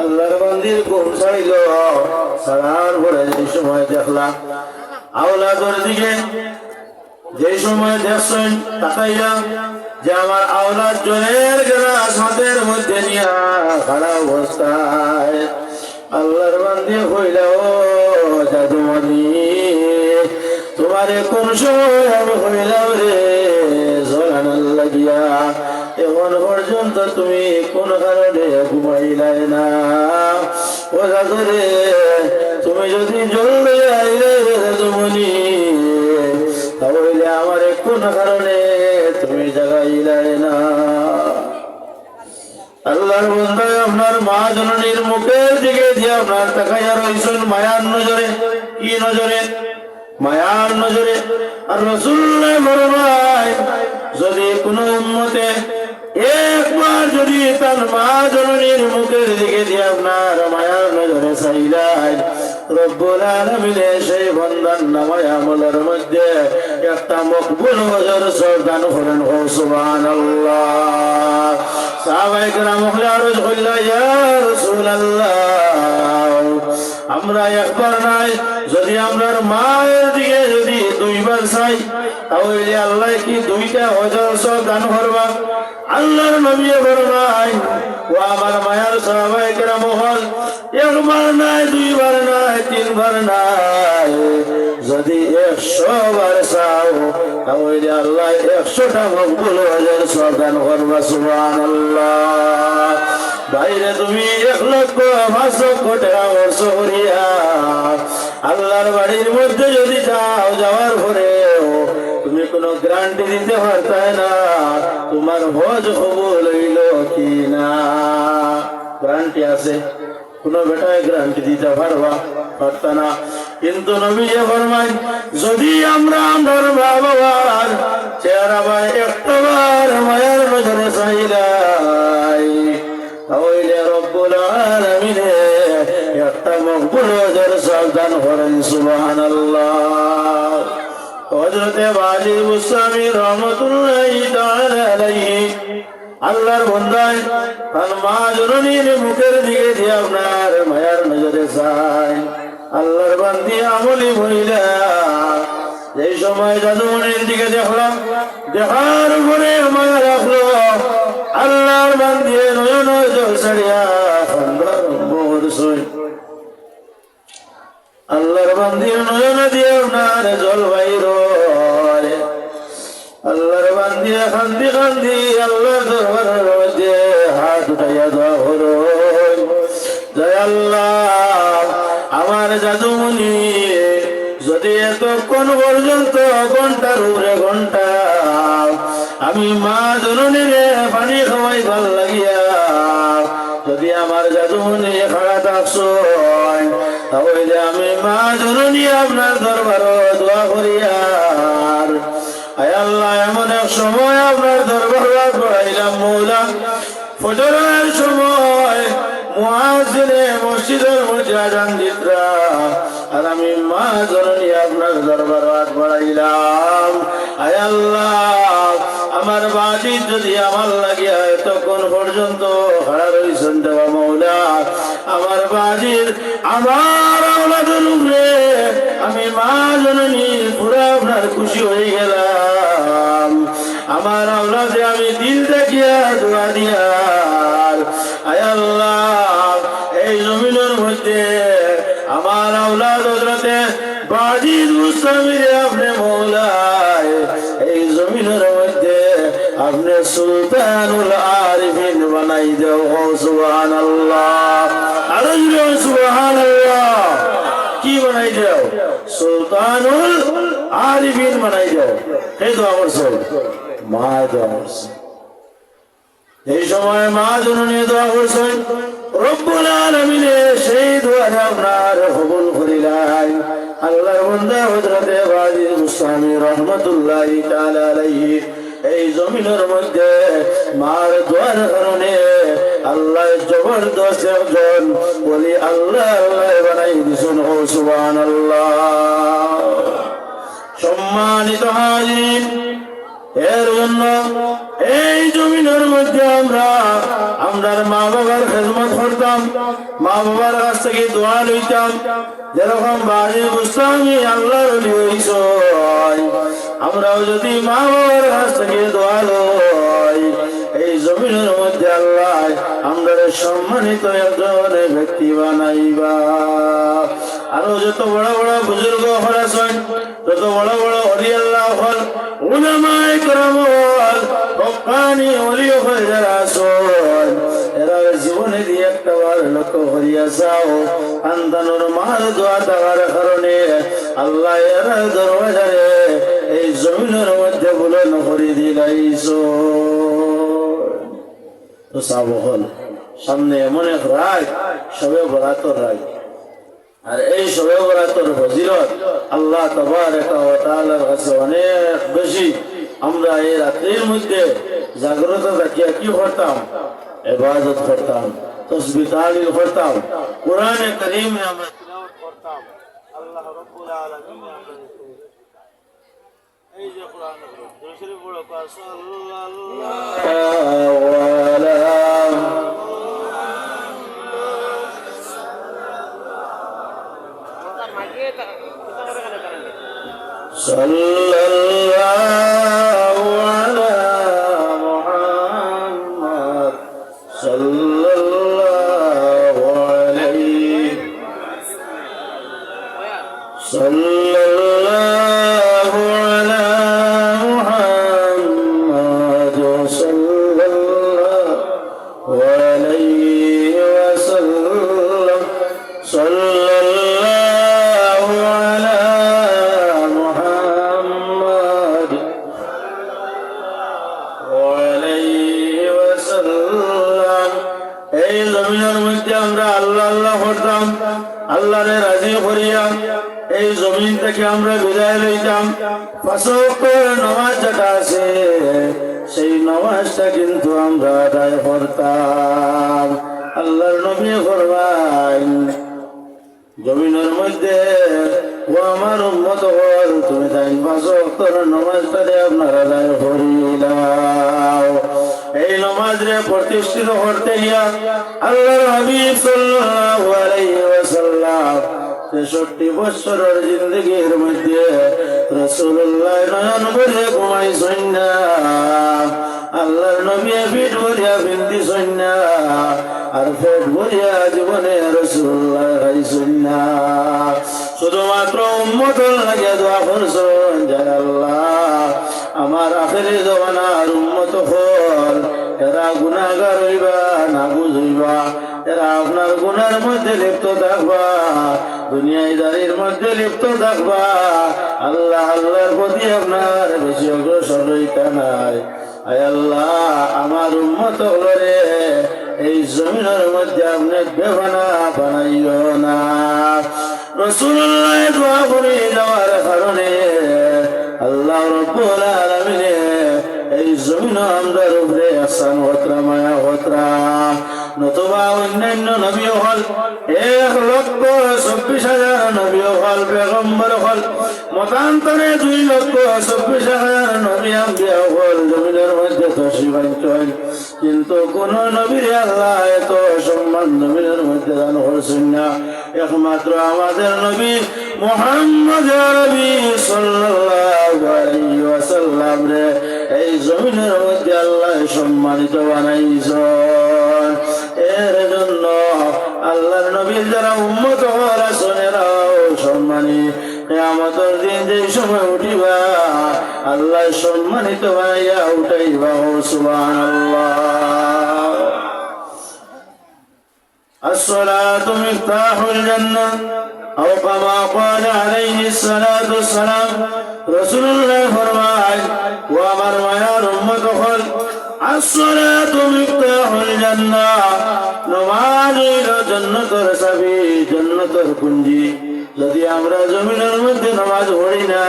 আল্লাহর বান্দির ঘুম ছাড়িল, ছাড়ার পরে যে সময় দেখলাম আওলাদের দিকে, যে সময় দেখছেন তাকাইয়া যে আমার আওলাদ জলের গ্লাস হাতের মধ্যে নিয়ে খাড়া অবস্থায় আল্লাহর বান্দি হইল, ও জাদুমণি তোমারে কোন সময় আমি হইলাম রে জলানার লাগিয়া, এখন পর্যন্ত তুমি কোন কারণে ঘুমাইলাই না। ও জাদুরে তুমি যদি জলদি আইলে জাদুমণি তাহলে আমার কোন কারণে তুমি জাগাইলাই না। আল্লাহর বান্দা আপনার মা জননীর মুখের দিকে দিয়ে আপনার তাকাইয়া রইছেন মায়ার নজরে। কি নজরে? মায়ার নজরে। আর রাসূলুল্লাহ ফরমায় যদি কোন উম্মতে একবার যদি তার মা জননীর মুখের দিকে দিয়ে আপনার মায়ার নজরে চাইলাই, রব্বুল আলামিন সেই বান্দার নামায় আমলের মধ্যে একটা মকবুল ওজর সরদান করেন। ও সুবহানাল্লাহ। সাহাবায়ে কেরাম আরজ কইল, ইয়া রাসূলুল্লাহ আমরা একবার নাই যদি আমরার মায়ের দিকে যদি দুইবার চাই তাহলে আল্লাহ কি দুইটা ওজর সরদান করবা? আল্লাহর নবী ফরমায়, ও আমার মায়ার সাহাবায়ে কেরাম হল একবার নাই, দুইবার নাই, তিনবার নাই, যদি 100 বার চাও তাহলে আল্লাহ 100টা মকবুল ওজর সরদান করবা। সুবহানাল্লাহ। বাইরে তুমি 1,05,00,000 টাকা খরচ করিয়া আল্লাহর বাড়ির মধ্যে যদি যাও, যাওয়ার পরে তুমি কোনো গ্যারান্টি দিতে পারতে না তোমার হজ কবুল হইল কি না। গ্যারান্টি আছে? কোন বেটায় গ্যারান্টি দিতে পারত না। কিন্তু নবী ফরমান, যদি আমরা আমার বাবার চেহারা ভাই একটাবার মায়ের নজরে চাইলাই তাহলে রব্বুল আলামিন একটা মকবুল ওজর সাবধান করেন। সুবহানাল্লাহ। হযরতে ওয়াজিদ মুস্তামি রহমাতুল্লাহি তাআলা আলাইহি আল্লাহর বান্দায় তার মা জননীর মুখের দিকে দিয়ে আপনার মায়ার নজরে চাই। আল্লাহর বান্দি আমলি মহিলা এই সময় জাদুমণির দিকে দেখলাম, দেখার পরে মায়া রাখলো, আল্লাহর বান্দি নয়ন জল ছাড়িয়া আল্লাহর বান্দির নয়ন দিয়ে আপনার জল বাইর। আল্লাহর বান্দি কান্দি কান্দি আল্লাহর দরবারের মধ্যে হাত উঠাইয়া দোয়া করো, জয় আল্লাহ আমার জাদুমণি যদি এতক্ষণ পর্যন্ত ঘন্টার উপরে ঘন্টা আমি মা জননীর পানি খাওয়াই ভাল লাগিয়া যদি আমার জাদুমণি খাড়া থাকছো তাহলে আমি মা জননী আপনার দরবার দোয়া করিয়া আয় আল্লাহ এমন এক সময় আপনার দরবার পড়াইলাম মৌলা, ফজরের সময় মুয়াজ্জিনে মসজিদের মধ্যে আযান দিতরা আর আমি মা জননী আপনার দরবার হাত বাড়াইলাম। আয় আল্লাহ আমার বাজি যদি আমার লাগিয়া এতক্ষণ পর্যন্ত খাড়া রইছেন দেওয়া মৌলা, আমার বাজির আমার আওলাদের উপরে আমি মা জননী পুরা আপনার খুশি হয়ে গেলাম। আমার আওলাদে আমি দিল দেখিয়া দোয়া দিয়ার আয় আল্লাহ এই জমিনের মধ্যে আমার আওলাদ হযরতে ওয়াজিদ মুস্তামির আপনি মৌলায় এই জমিনের মধ্যে আপনি সুলতানুল আরিফিন বানাই দেও। সুবহানাল্লাহ। আরো জোরে সুবহানাল্লাহ। কি বানাই দেও? সুলতানুল আরিফিন বানাই দেও। এই দোয়া করছো মা দোয়া করছে। এই সময় মা জননী দোয়া করছেন, রব্বুল আলামিন সেই দোয়া আপনার কবুল করিলেন। আল্লাহর বান্দা হযরতে ওয়াজিদ মুস্তামি রহমাতুল্লাহি তাআলা আলাইহি এই জমিনের মধ্যে মার দোয়ার কারণে আল্লাহ জবরদস্ত একজন বলি আল্লাহ আল্লাহ বানাই দিছেন। ও সুবহানাল্লাহ। সম্মানিত হাজির, এর জন্য এই জমিনের মধ্যে আমরা মা বাবার খেদমত করতাম, মা বাবার কাছ থেকে দোয়া লইতাম। যেরকম বাড়ি বুঝতামি আল্লাহর ওলি হইছ, আমরাও যদি মা বাবার কাছ থেকে দোয়া লই, এই জমিনের মধ্যে আল্লাহ আমরা সম্মানিত একজন ব্যক্তি বানাইবা। আরো যত বড় বড় বুজুর্গ হরাছেন, যত বড় বড় অলি আল্লাহ হল, উলামায়ে কেরাম হল, হক্কানি অলি হল যারা আছেন, এরা জীবনে দিয়ে একটা বার লক্ষ্য করিয়া যাও, সন্তানের মার দোয়া দেওয়ার কারণে আল্লাহ এরা দরওয়াজারে এই জমিনের মধ্যে বুলন্দ করে দিলাইছ। তো সাবো হল সামনে এমন এক রায়, সবে বরাতর রায়, আর এই সবে বরাতর ফজিলত আল্লাহ তাবারকা ওয়া তাআলার কাছে অনেক বেশি। আমরা এই রাত্রির মধ্যে জাগ্রত থাকিয়া কি করতাম? ইবাদত করতাম, তাসবিহ তাহলিল করতাম, কোরআনে কারীম আমরা তিলাওয়াত করতাম। আল্লাহ রাব্বুল আলামিন আমরা এই যে কোরআন দরুদ পড়ো, সাল্লাল্লাহু sallallahu ala Muhammad sallallahu alayhi sallallahu ala Muhammad sallallahu alayhi wa sallam sallallahu ala আল্লাহরে রাজি করিয়া এই জমিন থেকে আমরা বিদায় লইতাম। পাঁচ ওয়াক্তের নামাজ যেটা আছে সেই নামাজটা কিন্তু আমরা আদায় করতাম। আল্লাহর নবী ফরমান, জমিনের মধ্যে ও আমার উম্মত হল, তুমি তাই পাঁচ ওয়াক্তের নামাজটা আপনারা আদায় করিলাম। এই নামাজ রে প্রতিষ্ঠিত করতে গিয়া আল্লাহর হাবিব সাল্লাল্লাহু আলাইহি ওয়াসাল্লাম ৬৩ বছরের জিন্দেগির মধ্যে রাসূলুল্লাহ নয়ন ভরে ঘুমাইছেন না, আল্লাহর নবী পেট ভরিয়া বিনতেছেন না, আর পেট ভরিয়া জীবনে রাসূলুল্লাহ খাইছেন না। শুধুমাত্র উম্মতের লাগে দোয়া করছেন, যারা আল্লাহ আমার আখেরি জমানার উম্মত হল, এরা গুনাহগার হইবা না বুঝইবা, এরা আপনার গুনার মধ্যে লিপ্ত থাকবা, দুনিয়াদারির মধ্যে লিপ্ত থাকবা, আল্লাহ আল্লাহর প্রতি আপনার বেশি অগ্রসর হইতা নাই। আয় আল্লাহ, আমার উম্মত হলরে এই জমিনের মধ্যে আপনি বেগানা বানাইও না। রাসূলুল্লাহ দোয়া করে যাওয়ার কারণে আল্লাহ রাব্বুল আলামিন এই জমিন আমরার উপরে আহসান হতরা মায়া হতরা, নতুবা অন্যান্য নবী হল ১,২৪,০০০ নবী হল, পেগম্বর হল মতান্তরে ২,২৪,০০০ নবী আম্বিয়া হল জমিনের মধ্যে তশরিফ আনছেন, কিন্তু কোন নবীর আল্লাহ এত সম্মান জমিনের মধ্যে দান করছেন না। একমাত্র আমাদের নবী মুহাম্মদ আরবি সাল্লাল্লাহু আলাইহি ওয়াসাল্লাম রে এই জমিনের মধ্যে আল্লাহ সম্মানিত বানাইছেন। এর জন্য আল্লাহর নবীর যারা উম্মত হওয়ার আছেনরাও সম্মানী। কিয়ামতের দিন যে সময় উঠিবা আল্লাহ সম্মানিত বানাইয়া উঠাইবা। সুবহানাল্লাহ। الصلاة مفتاح الجنة أو كما قال عليه الصلاة والسلام। رسول الله فرمائے وامر میار امت خل الصلاة مفتاح الجنة، نماز جنتর চাবি, জন্নতের কুঞ্জি। যদি আমরা জমিনের মধ্যে নামাজ পড়ি না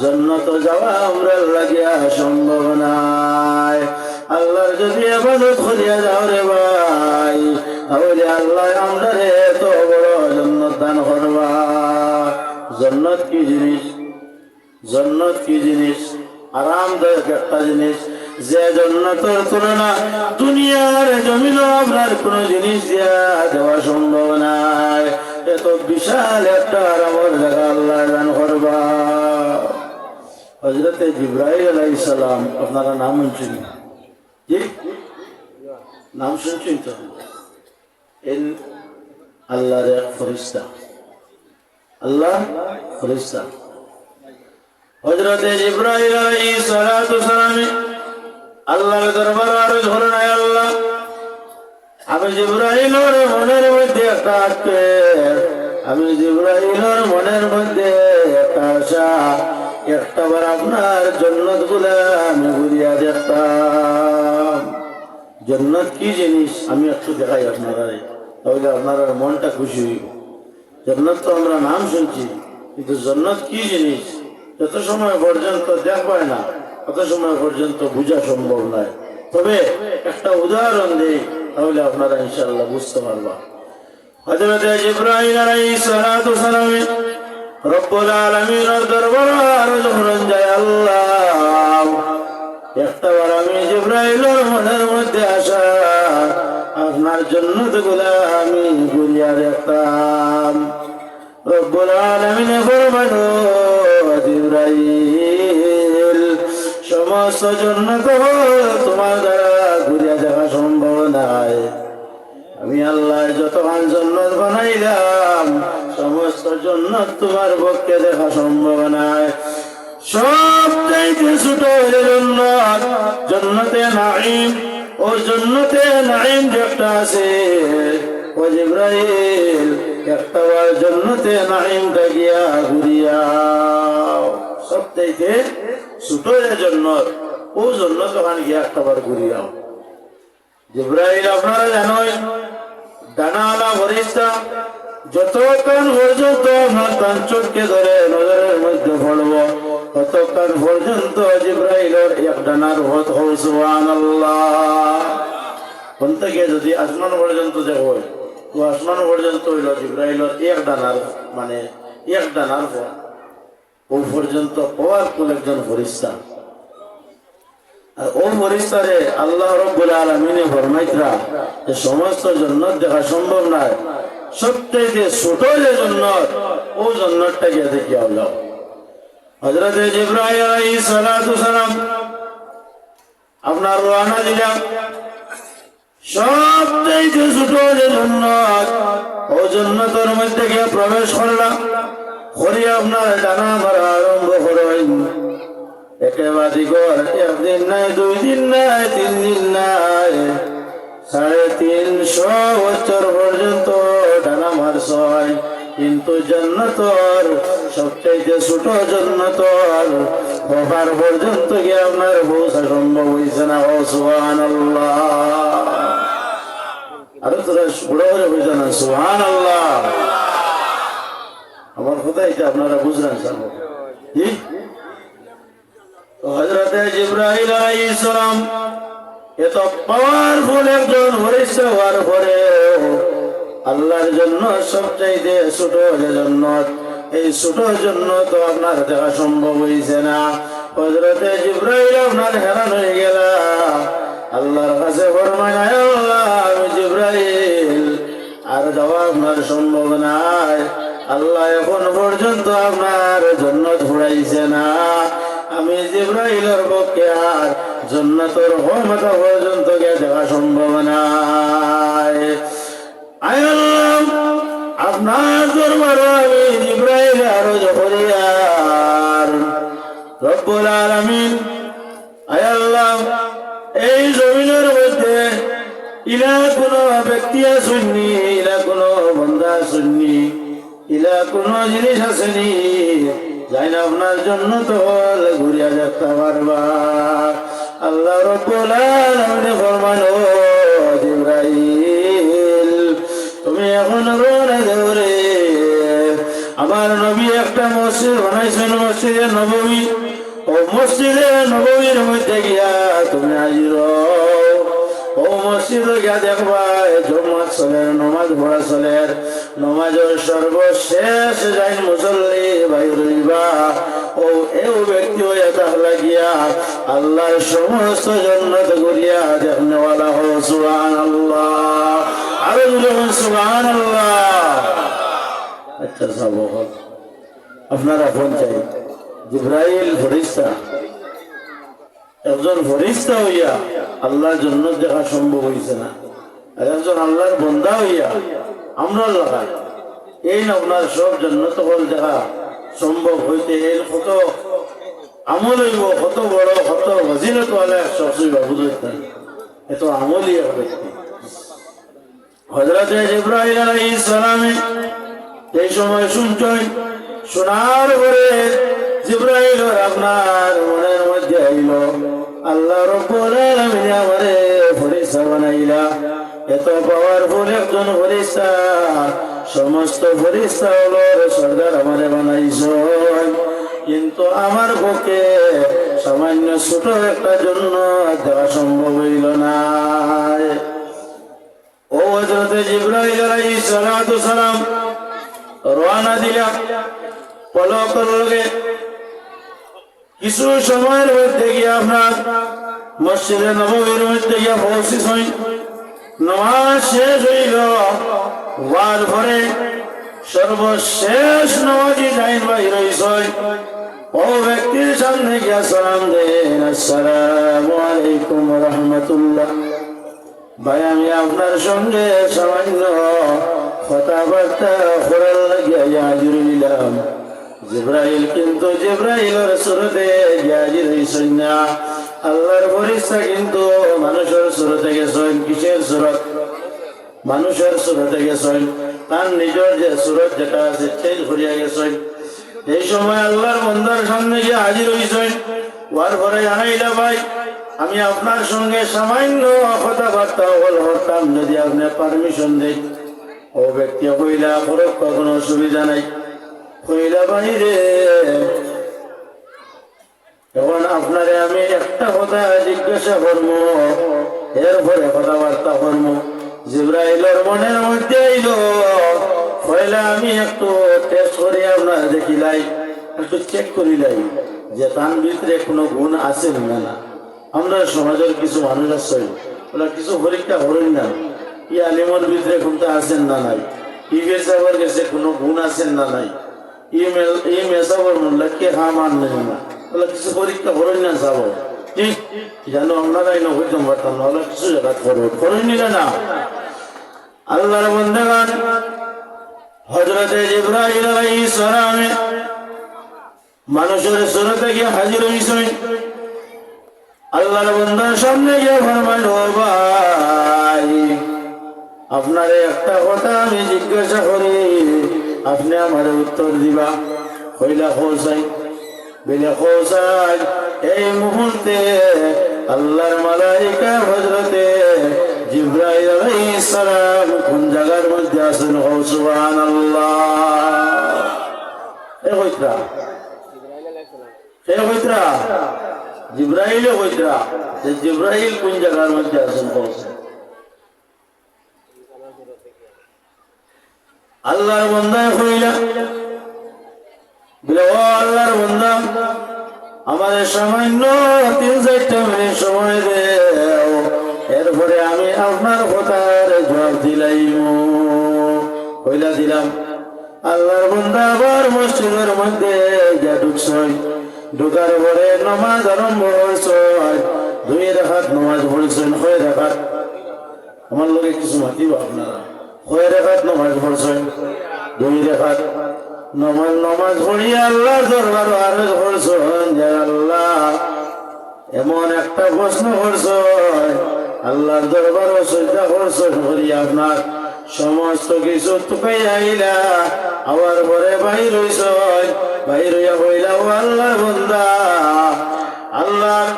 জান্নাত যাওয়া আমরা লাগিয়া সম্ভব নাই। আল্লাহর যদি ইবাদত করিয়া যাও রে ভাই, তাহলে আল্লাহ আমরা এত বড় জান্নাত দান করবা। জান্নাত কি জিনিস? জান্নাত কি জিনিস? আরামদায়ক একটা জিনিস, যে জান্নাতের তুলনা দুনিয়ার জমিনে আপনার কোন জিনিস দেওয়া সম্ভব নয়। এত বিশাল একটা আরামের জায়গা আল্লাহ দান করবা। হযরতে জিবরাইল আলাইহিস সালাম, আপনারা নাম শুনছেন? জি, নাম শুনছেন তো? আল্লাহর এক ফেরেশতা, আল্লাহ ফেরেশতা হযরতে জিবরাইল আলাইহিস সালাতু সালাম আল্লাহর দরবারে আরজ করেন, হে আল্লাহ, আমি জিবরাইলের মনের মধ্যে একটা আটকে, আমি জিবরাইলের মনের মধ্যে একটা আশা, একটাবার আপনার জান্নাত গুলা আমি ঘুরিয়া দেখতাম। জান্নাত কি জিনিস আমি একটু দেখাই আপনারা, তাহলে আপনার মনটা খুশি হইব। জান্নাত তো আমরা নাম শুনছি, কিন্তু জান্নাত কি জিনিস যত সময় পর্যন্ত দেখবাই না তত সময় পর্যন্ত বোঝা সম্ভব নয়। তবে একটা উদাহরণ দেই, তাহলে আপনারা ইনশাআল্লাহ বুঝতে পারবা। হযরত জিবরাইল আলাইহিস সালাতু সালাম রব্বুল আলামিনের দরবারে আরজ করেন, যায় আল্লাহ, একটাবার আমি জিবরাইলের মনের মধ্যে আসা আপনার জান্নাত গুলা আমি ঘুরিয়া দেখতাম। রব্বুল আলামিন ফরমান, জিবরাইল, সমস্ত জান্নাত তোমার দ্বারা ঘুরিয়া দেখা সম্ভব নয়। আমি আল্লাহ যতক্ষণ জান্নাত বানাইলাম সমস্ত জান্নাত তোমার পক্ষে দেখা সম্ভব নয়। সবচাইতে ছোট জান্নাত জান্নাতে নাঈম, ও জান্নাতে নাঈম যেটা আছে, ও জিবরাইল, একটাবার জান্নাতে নাঈমটা গিয়া ঘুরিয়া, সবচাইতে ছোট জান্নাত, ও জান্নাত ওখানে গিয়া একটাবার ঘুরিয়া। জিবরাইল আপনারা জানেন ডানাওয়ালা ফেরেশতা, যতক্ষণ পর্যন্ত আপনার তার চোখকে ধরে নজরের মধ্যে পড়ব ততক্ষণ পর্যন্ত জিবরাইলের এক ডানার হত হয়। সুবহানাল্লাহ। কোন থেকে যদি আসমান পর্যন্ত দেখো, তো আসমান পর্যন্ত হইল জিবরাইলের এক ডানার, মানে এক ডানার পর ও পর্যন্ত পাওয়ারফুল একজন ফেরেশতা। আর ও ফেরেশতারে আল্লাহ রাব্বুল আলামিন ফরমাইতরা যে সমস্ত জান্নাত দেখা সম্ভব নয়, সবচেয়ে ছোট যে জান্নাত, ও জান্নাতটা গিয়ে দেখি আল্লাহ। হযরত জিবরাইল আলাইহিস সালাতু সালাম আপনার রওনা দিলাম, সবচেয়ে ছোট যে জান্নাত, ও জান্নাতের মধ্যে গিয়ে প্রবেশ করলাম, করে আপনার ডানা মারা আরম্ভ করলেন। একেবারে গর একদিন নাই, 2 দিন নাই, 3 দিন নাই, 350 বছর পর্যন্ত ডানা মারছয়, কিন্তু জান্নাতর সবচাইতে ছোট জান্নাতর হবার পর্যন্ত গিয়ে আপনার পৌঁছা সম্ভব হয়েছে না। ও সুবহানাল্লাহ। আরো তোরা বড় বড় হয়েছে না, সুবহানাল্লাহ। আমার কথা এটা আপনারা বুঝলেন স্যার? হযরত জিবরাইল আলাইহিস সালাম এত পাওয়ারফুল একজন ফেরেশতা হওয়ার পরে আল্লাহর জন্য সবচাইতে ছোট জান্নাত, এই ছোট জান্নাত তো আপনার দেখা সম্ভব হইছে না। হযরত জিবরাইল আপনার হেরান হয়ে গেল, আল্লাহর কাছে ফরমান, হে আল্লাহ, আমি জিবরাইল, আর যাওয়া আপনার সম্ভব নাই। আল্লাহ এখন পর্যন্ত আপনার জান্নাত ফুরাইছে না, আমি জিবরাইলের পক্ষে আর জান্নাতের ক্ষমতা পর্যন্ত গিয়ে দেখা সম্ভব নাই। আয় আল্লাহ, আপনার দরবারে আমি জিবরাইল আরজ করি, আর রব্বুল আলামিন, আয় আল্লাহ, এই জমিনের মধ্যে ইলা কোন ব্যক্তি আসেননি, ইলা কোন বান্দা আসেননি, ইলা কোন জিনিস আসেনি যাই না আপনার জন্য তো ঘুরিয়া যেতে পারবা। আল্লাহ রাব্বুল আলামিন ফরমান, ও জিবরাইল, তুমি এখন রওনা দেও রে। আমার নবী একটা মসজিদ বানাইছেন, মসজিদে নববী, ও মসজিদে নববীর মধ্যে গিয়া তুমি হাজির হও। ও মসজিদে গিয়া দেখবা জমাত চলে, নমাজ পড়া চলে, নমাজের সর্বশেষ যাই মুসল্লি বাইর হইবা, ও এও ব্যক্তি হইয়া তাহলে গিয়া আল্লাহর সমস্ত জান্নাত করিয়া দেখনেওয়ালা হো। সুবহানাল্লাহ, আরো যখন সুবহানাল্লাহ। আচ্ছা সাবক আপনারা ফোন চাই, জিবরাইল ফেরেশতা, একজন ফেরেশতা হইয়া আল্লাহর জান্নাত দেখা সম্ভব হইছে না, আর একজন আল্লাহর বান্দা হইয়া আমরা লাগাই এই না আপনার সব জান্নাত হল দেখা সম্ভব হইতে এর কত আমল হইব, কত বড় কত ফজিলত ওয়ালা শখস বাবু হইতেন, এত আমলই এক ব্যক্তি। হযরত জিবরাইল আলাইহিস সালামে এই সময় শুনছেন, শোনার পরে জিবরাইল আপনার মনের মধ্যে আইল, আল্লাহ রাব্বুল আলামিন আমারে ফেরেশতা বানাইলা, এত পাওয়ারফুল একজন ফেরেশতা, সমস্ত ফেরেশতাগুলোর সরদার আমারে বানাইছো, কিন্তু আমার পক্ষে সামান্য ছোট একটা জন্য দেওয়া সম্ভব হইল না। ও হযরত জিবরাইল আলাইহিস সালাতু সালাম রওনা দিলা পলকের লগে, কিছু সময়ের মধ্যে গিয়ে আপনার মসজিদে নববীর মধ্যে গিয়ে পৌঁছেছেন, নামাজ শেষ হইল, হওয়ার পরে সর্বশেষ নামাজি লাইন বাইর হইছেন, ও ব্যক্তির সামনে গিয়া সালাম দেন, আসসালামু আলাইকুম ওয়া রাহমাতুল্লাহ, ভাই আমি আপনার সঙ্গে সামান্য কথাবার্তা করার লাগিয়া হাজির হইলাম। জিবরাইল কিন্তু জিবরাইলের সুরতে হাজির হইছেন না, আল্লাহর ফেরেশতা কিন্তু মানুষের সুরতে গেছেন। কিসের সুরত? মানুষের সুরতে গেছেন, তার নিজের যে সুরত যেটা আছে চেঞ্জ করিয়া গেছেন। এই সময় আল্লাহর বান্দার সামনে গিয়ে হাজির হইছেন, ওয়ার পরে জানাইলা ভাই আমি আপনার সঙ্গে সামান্য কথাবার্তা করতাম, যদি আপনি পারমিশন দেন। ও ব্যক্তি কইলা ফরক কোনো অসুবিধা নাই। কইলা বাইরে এখন আপনারে আমি একটা কথা জিজ্ঞাসা করবো, এরপরে কথাবার্তা করবো। জিবরাইলের মনের মধ্যে আইল, কইলা আমি একটু টেস্ট করে আপনার দেখিলাই, একটু চেক করিলাই যে তার ভিতরে কোনো গুণ আছে না। আমরা সমাজের কিছু মানুষ আছে ওরা কিছু পরীক্ষা করেন না, ই আলিমর ভিতরে কোনটা আছেন না নাই, ই মেসাবর গেছে কোনো গুণ আছেন না নাই, ই মেসাবর মোল্লাকে হামান নেই না, ওরা কিছু পরীক্ষা করেন না যাব ঠিক জানো আপনারাই না হইতে পারতাম না, ওরা কিছু জায়গা করেন নিলে না। আল্লাহর বন্দেগান হযরত জিবরাইল আলাইহিস সালাম মানুষের সুরতে গিয়ে হাজির হইছেন। আল্লাহর বান্দার সামনে গিয়ে ফরমাইল, ও ভাই আপনারে একটা কথা আমি জিজ্ঞাসা করি, আপনি আমার উত্তর দিবা। কইলা খোসাই, বলে খোসাই এই মুহূর্তে আল্লাহর মালাইকা হযরতে জিবরাইল আলাইহিস সালাম কোন জায়গার মধ্যে আছেন? সুবহানাল্লাহ। এ কইতরা জিবরাইল কইতরা যে জিবরাইল কোন জায়গার মধ্যে আছেন? আল্লাহর বান্দা কইলা, বলে ও আল্লাহর বান্দা আমাদের সামান্য 3-4 মিনিট সময় দেও, এরপরে আমি আপনার কথার জবাব দিলাইম। কইলা দিলাম। আল্লাহর বান্দা আবার মসজিদের মধ্যে গিয়া ঢুকছেন, ঢুকার পরে নামাজ আরম্ভ হয়েছেন, 2 রাকাত নামাজ পড়ছেন। 6 রাকাত আমার লোকে কিছু মাতিব আপনারা, 6 রাকাত নামাজ পড়ছেন, 2 রাকাত নামাজ পড়িয়া আল্লাহর দরবারে আরজ করছেন যে আল্লাহ এমন একটা প্রশ্ন করছেন, আল্লাহর দরবারে সিজদা করছেন, করিয়া আপনার সমস্ত কিছু টুকাই আইলা আবার পরে বাইর হইছেন। বাইর হইয়া কইলা, ও আল্লাহর বান্দা আল্লাহর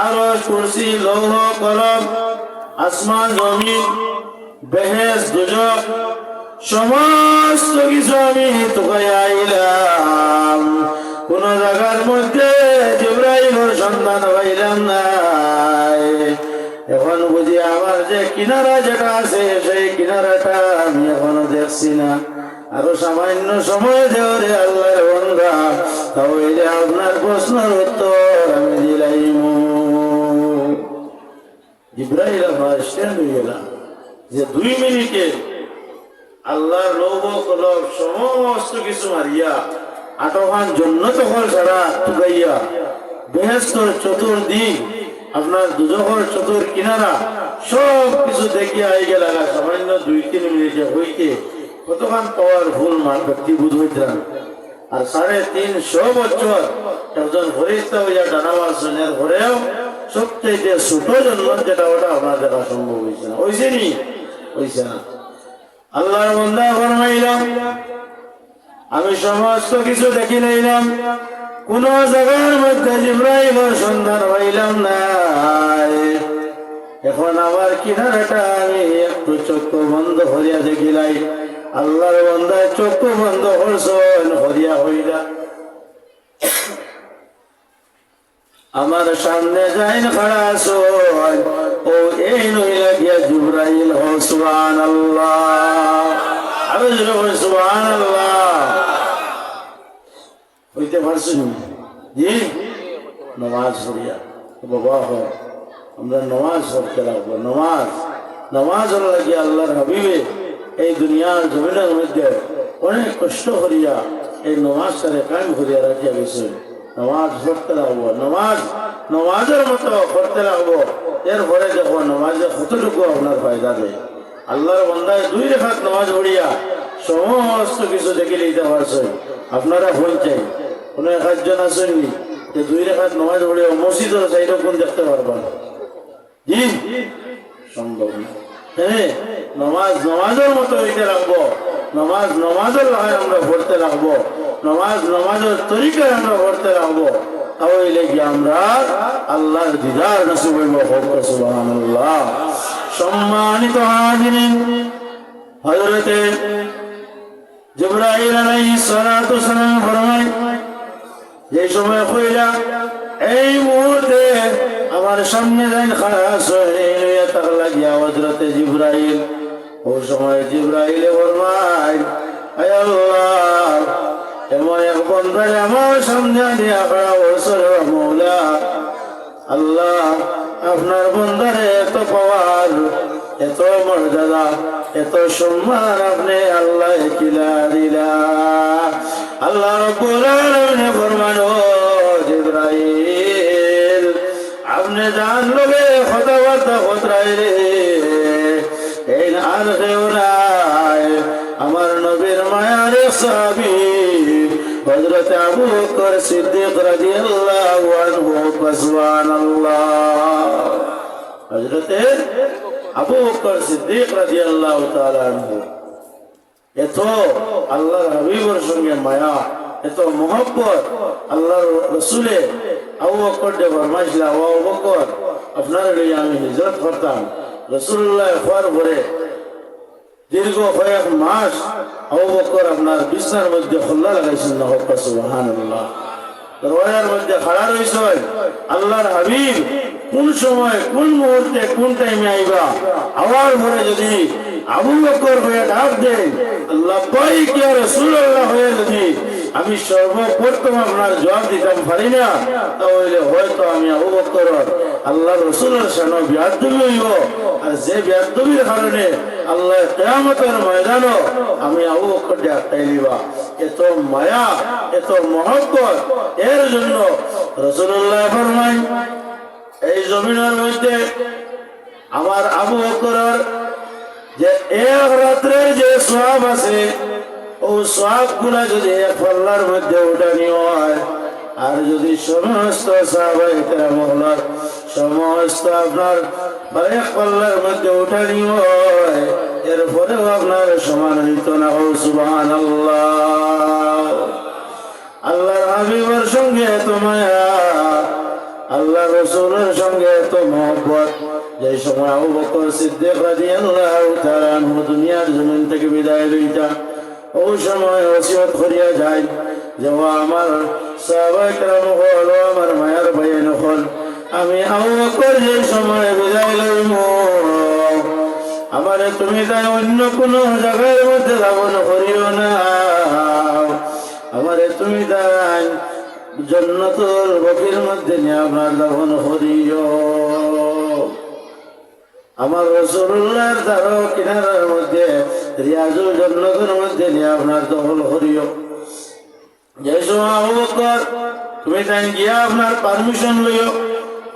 আরশ, কুরসি, লৌহ কলম, আসমান জমিন, বেহেশত দোজখ সমস্ত কিছু আমি টুকাই আইলাম, কোন জায়গার মধ্যে জিবরাইলের সন্ধান পাইলাম নাই। এখন বুঝি আমার যে কিনারা যেটা আছে সেই কিনারাটা আমি এখনো দেখছি না। আরো সামান্য সময় দেওয়ারে আল্লাহর বান্দা, তাহলে আপনার প্রশ্নের উত্তর আমি দিলাম। জিবরাইল আমার স্ট্যান্ড হয়ে গেলাম যে 2 মিনিটে আল্লাহর লৌহ কলব সমস্ত কিছু মারিয়া আটকান জন্য তখন ছাড়া টুকাইয়া বেহেশতর চতুর্দিক আপনার দুজখর চতুর কিনারা সব কিছু দেখিয়া আই গেল। সামান্য 2-3 মিনিটে হইতে কতক্ষণ পাওয়ারফুল ব্যক্তি বুধ হইতেন। আর 350 বছর একজন ফরিস্তা হইয়া ডানাবাজ সৈন্যের ঘরেও সবচেয়ে ছোট জন্য যেটা ওটা আপনার দেখা সম্ভব হয়েছে না। হয়েছে নি? হয়েছে না। আল্লাহর বান্দা ফরমাইলাম আমি সমস্ত কিছু দেখি নিলাম, কোন জায়গার মধ্যে জিবরাইলের সন্ধান পাইলাম না। এখন আমার কিনারাটা আমি একটু চক্ষু বন্ধ করিয়া দেখিলাই। আল্লাহর বান্দা চক্ষু বন্ধ করছেন, হরিয়া হইলা আমার সামনে যাইন খাড়া আছো। ও এই নইলা গিয়া জিবরাইল। হো সুবহানাল্লাহ, আরো জোরে সুবহানাল্লাহ। হইতে পারছেন জি? নামাজ পড়িয়া বাবা হয় আমরা নামাজ পড়তে লাগবো। নামাজ লাগিয়ে আল্লাহর হাবিবে এই দুনিয়ার জমিনের মধ্যে অনেক কষ্ট করিয়া এই নামাজটারে কায়েম করিয়া রাখিয়া গেছে। নামাজ পড়তে লাগবো, নামাজের মতো পড়তে লাগবো। এরপরে দেখো নামাজে কতটুকু আপনার ফায়দা দেয়। আল্লাহর বান্দায় 2 রাকাত নামাজ পড়িয়া সমস্ত কিছু দেখে নিতে পারছেন। আপনারা হন চাই কোন একজন আসেননি যে 2 রাকাত নামাজ পড়িয়া মসজিদের চাইলেও কোন দেখতে পারবেন? জি সম্ভব না। হ্যাঁ, নামাজের মতো হইতে লাগবো। নামাজের লাগায় আমরা পড়তে লাগবো। নামাজের তরিকায় আমরা পড়তে লাগবো। তাহলে কি আমরা আল্লাহর দিদার নসিব হইব। সুবহানাল্লাহ। সম্মানিত হাজিরিন, হযরতে জিবরাইল আলাইহিস সালাতু সালাম ফরমায় যে সময় কইলা এই মুহূর্তে আমার সামনে যাই খাড়া সহিয়া তাকলা গিয়া হযরতে জিবরাইল। ওই সময় জিবরাইলে ফরমায় হে আল্লাহ, এমন এক বান্দা আমার সামনে আনিয়া খাড়া বলছে মওলা আল্লাহ, আপনার বান্দারে এত পাওয়ার, এত মর্যাদা, এত সম্মান আপনি আল্লাহ কিলা দিলা। আল্লাহ রাব্বুল আলামিন ফরমানো জিবরাইল আপনি জান লগে কথাবার্তা কতরাইলে এই আর কেউ নাই, আমার নবীর মায়ার সাহাবী হযরত আবু বকর সিদ্দিক রাদিয়াল্লাহু আনহু। সুবহানাল্লাহ। হযরত আবু বকর সিদ্দিক রাদিয়াল্লাহু তাআলা আনহু এত আল্লাহর হাবিবের সঙ্গে মায়া, এত মহব্বত। আল্লাহর রাসূলে আবু বকর যে ফরমাইছিল, আবু বকর আপনার লইয়া আমি হিজরত করতাম। রাসূলুল্লাহ হওয়ার পরে দীর্ঘ কয়েক মাস আবু বকর আপনার বিছনার মধ্যে খোলা লাগাইছেন না। হোক সুবহানাল্লাহ। দরওয়াজার মধ্যে খাড়া রইছেন। আল্লাহর হাবিব কোন সময়, কোন মুহূর্তে, কোন টাইমে আইবা, আওয়ার পরে যদি আবু বকর হয়ে ডাক দেন, লাব্বাইক ইয়া রাসূলুল্লাহ হয়ে যদি আমি সর্বপ্রথম আপনার জবাব দিতাম পারি না, তাহলে হয়তো আমি আবু বকর আল্লাহ রাসূলের সামনে বিয়াদবি হইব। আর যে বিয়াদবির কারণে আল্লাহ কিয়ামতের ময়দানে আমি আবু বকরকে আটকাই দিবা। এত মায়া, এত মহব্বত। এর জন্য রাসূলুল্লাহ ফরমায় এই জমিনের মধ্যে আমার আবু বকরের যে এক রাত্রের যে সওয়াব আছে, ও সওয়াব গুলা যদি এক পাল্লার মধ্যে উঠানি হয়, আর যদি সমস্ত সাহাবায়ে কেরামের সমস্ত আপনার এক পাল্লার মধ্যে উঠানি হয়, এরপরেও আপনার সমান হইত না। সুবহানাল্লাহ। আল্লাহর হাবিবের সঙ্গে এত মায়া, আল্লাহ রাসূলের সঙ্গে এত মহব্বত। যে সময় আবু বকর সিদ্দিক রাদিয়াল্লাহু তাআলা আনহু দুনিয়ার জমিন থেকে বিদায় লইতা, ওই সময় ওসিয়ত করিয়া যায় যে আমার সাহাবায়ে কেরাম হল, আমার মায়ার ভাই নখন, আমি আবু বকর যে সময় বিদায় লইব আমারে তুমি তাই অন্য কোনো জায়গার মধ্যে দাফন করিও না। আমারে তুমি তাই জান্নাতুল বাকির মধ্যে নিয়ে আপনার দাফন করিও। আমার রাসূলুল্লাহর দারো কিনারার মধ্যে রিয়াজুল জান্নাতের মধ্যে নিয়ে আপনার দাফন করিও। যে সময় আবু বকর তুমি তাই গিয়া আপনার পারমিশন লইও।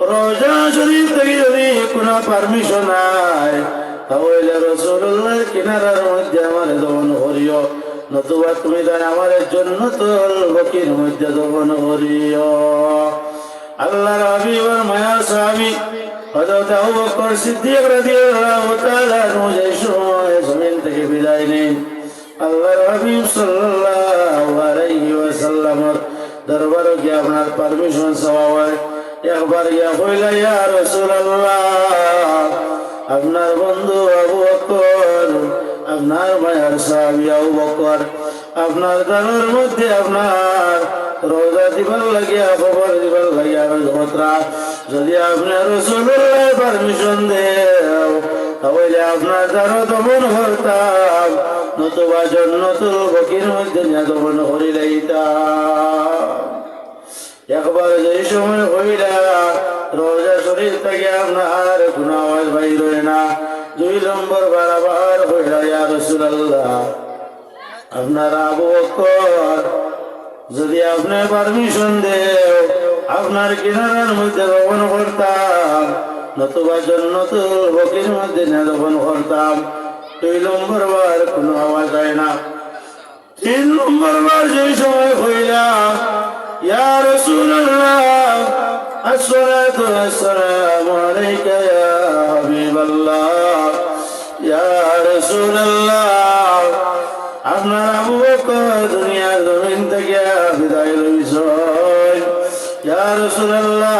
রওজা শরীফ থেকে যদি কোনো পারমিশন নাই তাহলে রাসূলুল্লাহর কিনারার মধ্যে আমার দাফন করিও, নতুবা তুমি তাই আমার জান্নাতুল বাকির মধ্যে দাফন করিও। আল্লাহর হাবিবের মায়ার সাহাবী হযরত আবু বকর সিদ্দিক রাদিয়াল্লাহু তাআলা যে সময় জমিন থেকে বিদায় নেন, আল্লাহর হাবিব সাল্লাল্লাহু আলাইহি ওয়াসাল্লামের দরবারে গিয়ে আপনার পারমিশন চাওয়া হয়। একবার গিয়া কইলা, ইয়া রাসূলুল্লাহ, আপনার বন্ধু আবু বকর, আপনার মায়ার সাহাবী আবু বকর আপনার দানের মধ্যে আপনার রোজা দিবার লাগিয়া খবর দিবার লাগিয়া কথা, যদি আপনার রাসূলুল্লাহ পারমিশন দেও তাহলে আপনার দ্বারা দমন করতাম, নতুবা জান্নাতুল বাকির মধ্যে নিয়ে দমন করি লইতাম। একবার যে সময় হইলা রোজা শরীর থেকে আপনার কোনো আওয়াজ বাইর হয় না, 2 নম্বর বারবার হইলা, ইয়া রাসূলুল্লাহ, আপনার আবু বকর যদি আপনি পারমিশন দেও আপনার কিনারার মধ্যে দমন করতাম, নতুবা জান্নাতুল বাকির মধ্যে নিয়ে দমন করতাম। 2 নম্বর বার কোনো আওয়াজ হয় না। 3 নম্বর বার যে সময় হইলা, ইয়া রাসূলুল্লাহ, আসসালাতু ওয়াসসালামু আলাইকা ইয়া হাবিবাল্লাহ, ইয়া রাসূলুল্লাহ, আপনার আবু বকর দুনিয়ার জমিন থেকে বিদায় লইছেন। ইয়া রাসূলুল্লাহ,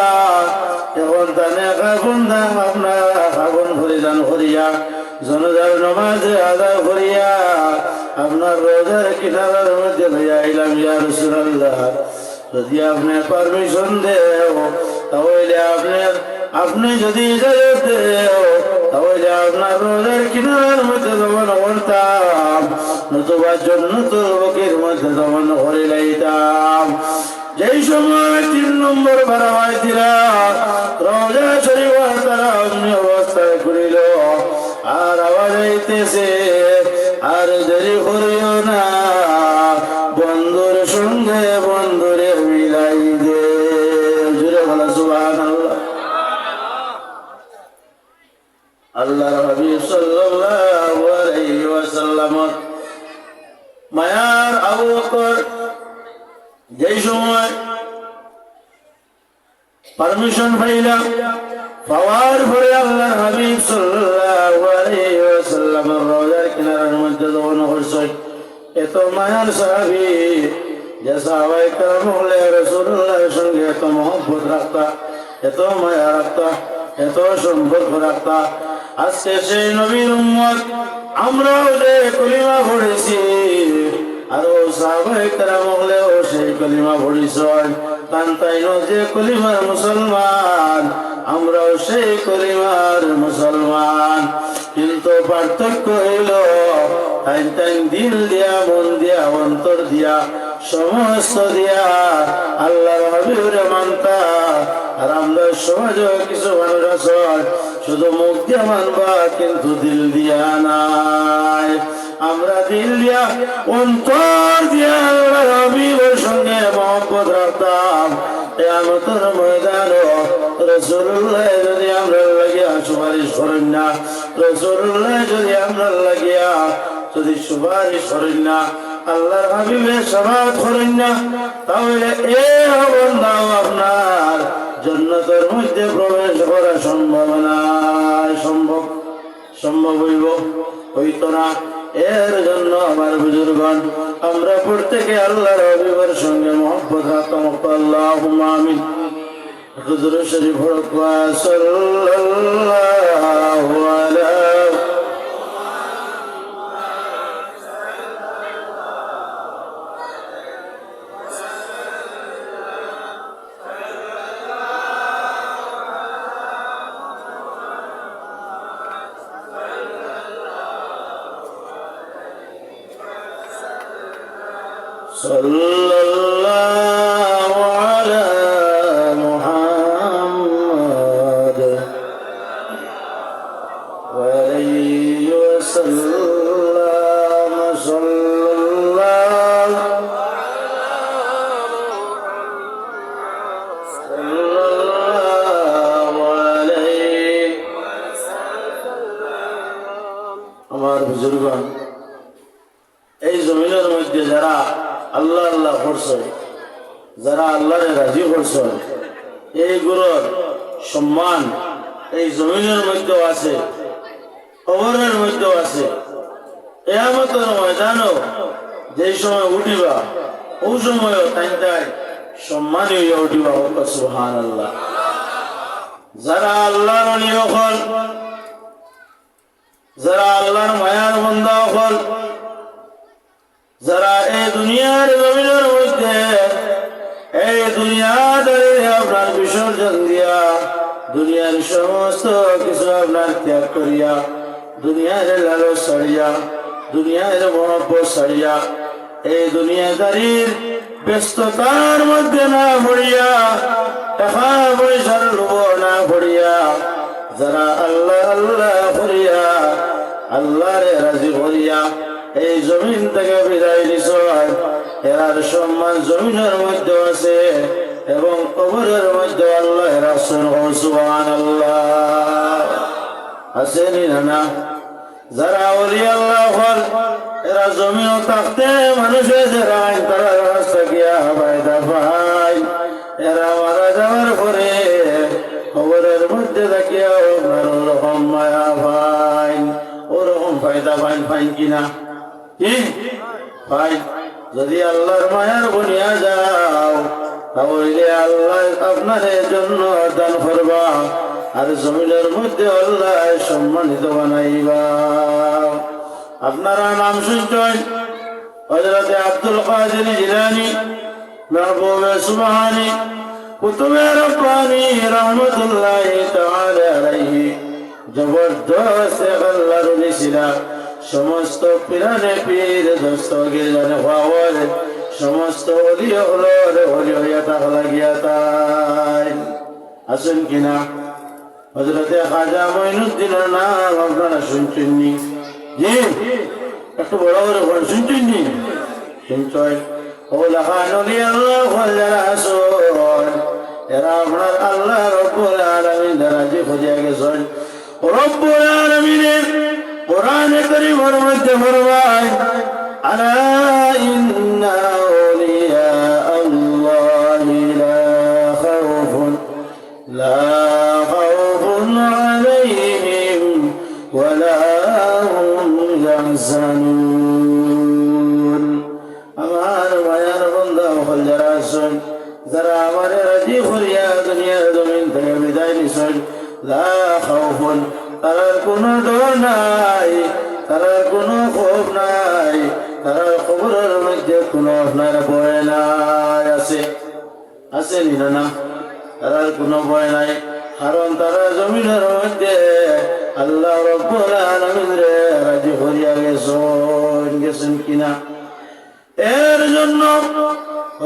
এখন তানে কাফন দাম আপনার কাফন পরিধান করিয়া জনাজার নামাজ আদায় করিয়া আপনার রোজার কিনারার মধ্যে লইয়া আইলাম। ইয়া রাসূলুল্লাহ, যদি আপনি পারমিশন দেও তাহলে আপনি যদি ইজাজত দেও তাহলে আপনার রোজার কিনারার মধ্যে দমন করতাম, নতুবা জান্নাতুল বাকির মধ্যে দমন করে লইতাম। যেই সময় 3 নম্বর বাড়াই দিলা রওজা শরীফ তারা অমনি অবস্থায় করিল, আর আওয়াজ আইতেছে, আর দেরি করিও না, বন্ধুর সঙ্গে বন্ধুরে মিলাই দে। জুড়ে বলা সুবহানাল্লাহ। আল্লাহর হাবিব সাল্লাল্লাহু আলাইহি ওয়াসাল্লাম মায়ার আবু বকর যেই সময় পারমিশন পাইলাম পাওয়ার পরে আল্লাহর হাবিব সাল্লাল্লাহু আলাইহি ওয়াসাল্লাম রওজার কিনারার মধ্যে দমন করছেন। এত মায়ার সাহাবী যে সাহাবায়ে কেরাম হলে রাসূলুল্লাহর সঙ্গে এত মহব্বত রাখতা, এত মায়া রাখতা, এত সম্পর্ক রাখতা। আজকে সেই নবীর উম্মত আমরাও যে কলিমা পড়েছি, আরো সাহাবায়ে কেরাম হলেও সেই কলিমা পড়িছেন, তাইনো যে কলিমার মুসলমান, আমরাও সেই কলিমার মুসলমান। কিন্তু পার্থক্য হইল তাই দিল দিয়া, মন দিয়া, অন্তর দিয়া, সমস্ত দিয়া আল্লাহর হাবিবরে মানতা। আর আমরা সমাজে কিছু মানুষ আছে শুধু মুখ দিয়া মানবা কিন্তু দিল দিয়া নাই। আমরা দিল দিয়া, অন্তর দিয়া আল্লাহর হাবিবের সঙ্গে মহব্বত রাখতাম। কিয়ামতের ময়দানে রাসূলুল্লাহ যদি আমরা লাগিয়া সুপারিশ করেন না, রাসূলুল্লাহ যদি আমরা লাগিয়া যদি সুপারিশ করেন না, আল্লাহর হাবিবের শাফাআত করেন না, তাহলে এই বান্দাও আপনার জান্নাতের মধ্যে প্রবেশ করা সম্ভব না। সম্ভব হইতো না। এর জন্য আমার বুজুর্গণ, আমরা প্রত্যেকে আল্লাহর হাবিবের সঙ্গে মহব্বত রাখতাম। আল্লাহুম্মা আমিন। হুজুর শরীফ সাল্লাল্লাহু আলাইহি সাল্লাল্লাহু আলা মুহাম্মাদ ওয়া আলাইহি ওয়াসাল্লাম সাল্লাল্লাহু আলাইহি। আমার বুজুর্গগণ, এই জমিনের মধ্যে যারা আল্লাহ আল্লাহ করছে, যারা আল্লাহরে রাজি করছে, এইগুলোর সম্মান এই জমিনের মধ্যেও আছে, কবরের মধ্যেও আছে। কিয়ামতের ময়দানও যে সময় উঠিবা ওই সময়ও তাই সম্মানী হইয়া উঠিবা। সুবহানাল্লাহ। যারা আল্লাহর ওলি হল, যারা আল্লাহর মায়ার বান্দা হল, যারা এই দুনিয়ার জমিনের মধ্যে এই দুনিয়াদারি আপনার বিসর্জন দিয়া, দুনিয়ার সমস্ত কিছু আপনার ত্যাগ করিয়া, দুনিয়ার লালচ ছাড়িয়া, দুনিয়ার মহব্বত ছাড়িয়া, এই দুনিয়াদারির ব্যস্ততার মধ্যে না পড়িয়া, টাকা পয়সার লোভ না পড়িয়া, যারা আল্লাহ আল্লাহ করিয়া, আল্লাহরে রাজি করিয়া এই জমিন থেকে বিদায় নিছে, এরার সম্মান জমিনের মধ্যে আছে এবং কবরের মধ্যে আল্লাহ রাসূল সুবহানাল্লাহ আসেনি না। যারা ওলি আল্লাহ হল, এরা জমিন থাকতে মানুষের যারা তারা রাস্তা গিয়া ফায়দা পায়, এরা মারা যাওয়ার পরে কবরের মধ্যে থাকিয়া ওরকম মায়া পায়, ওরকম ফায়দা পাইন কিনা? কি ভাই, যদি আল্লাহর মায়ার বনিয়া যাও তাহলে আল্লাহ আপনার জন্য দান করবা, আর জমিনের মধ্যে আল্লাহ সম্মানিত বানাইবা। আপনারা নাম শুনছেন হযরত আব্দুল কাদের জিলানী, মাহবুব সুবহানী, কুতুবে রব্বানী রহমাতুল্লাহি তাআলা আলাইহি। জবরদস্ত আল্লাহর ওলি ছিলা। সমস্ত পিরানে পীর দস্তগীর জানে হওয়ার সমস্ত ওলি হলোর ওলি হইয়া থাকা গিয়া তাই আসেন কিনা? হযরতে খাজা মঈনুদ্দিনের নাম আপনারা শুনছেননি? জি, একটু বড় বড় করে শুনছেননি? শুনছেন? ওলা খান ওলি আল্লাহ যারা আসুন, এরা আপনার আল্লাহ রব্বুল আলামিন রাজি খুঁজে গেছেন। রব্বুল আলামিনের কোরআনে কারীমের মধ্যে ফরমায়, আলা ইন্না আউলিয়া আল্লাহি লা খাউফুন আলাইহিম ওয়া লা হুম ইয়াহজানুন। আমার মায়ার বান্দা হল যারা আছেন, যারা আমার রাজি করিয়া দুনিয়ার জমিন থেকে বিদায় নিছেন, লা খাউফুন, তার কোনো ডর নাই, তার কোনো ক্ষোভ নাই, তার কবরের মধ্যে কোনো আপনার ভয় নাই। আছে আছে না? তার কোনো ভয় নাই, কারণ তারা জমিনের মধ্যে আল্লাহ রব্বুল আলামিন রে রাজি করিয়া গেছেন কিনা? এর জন্য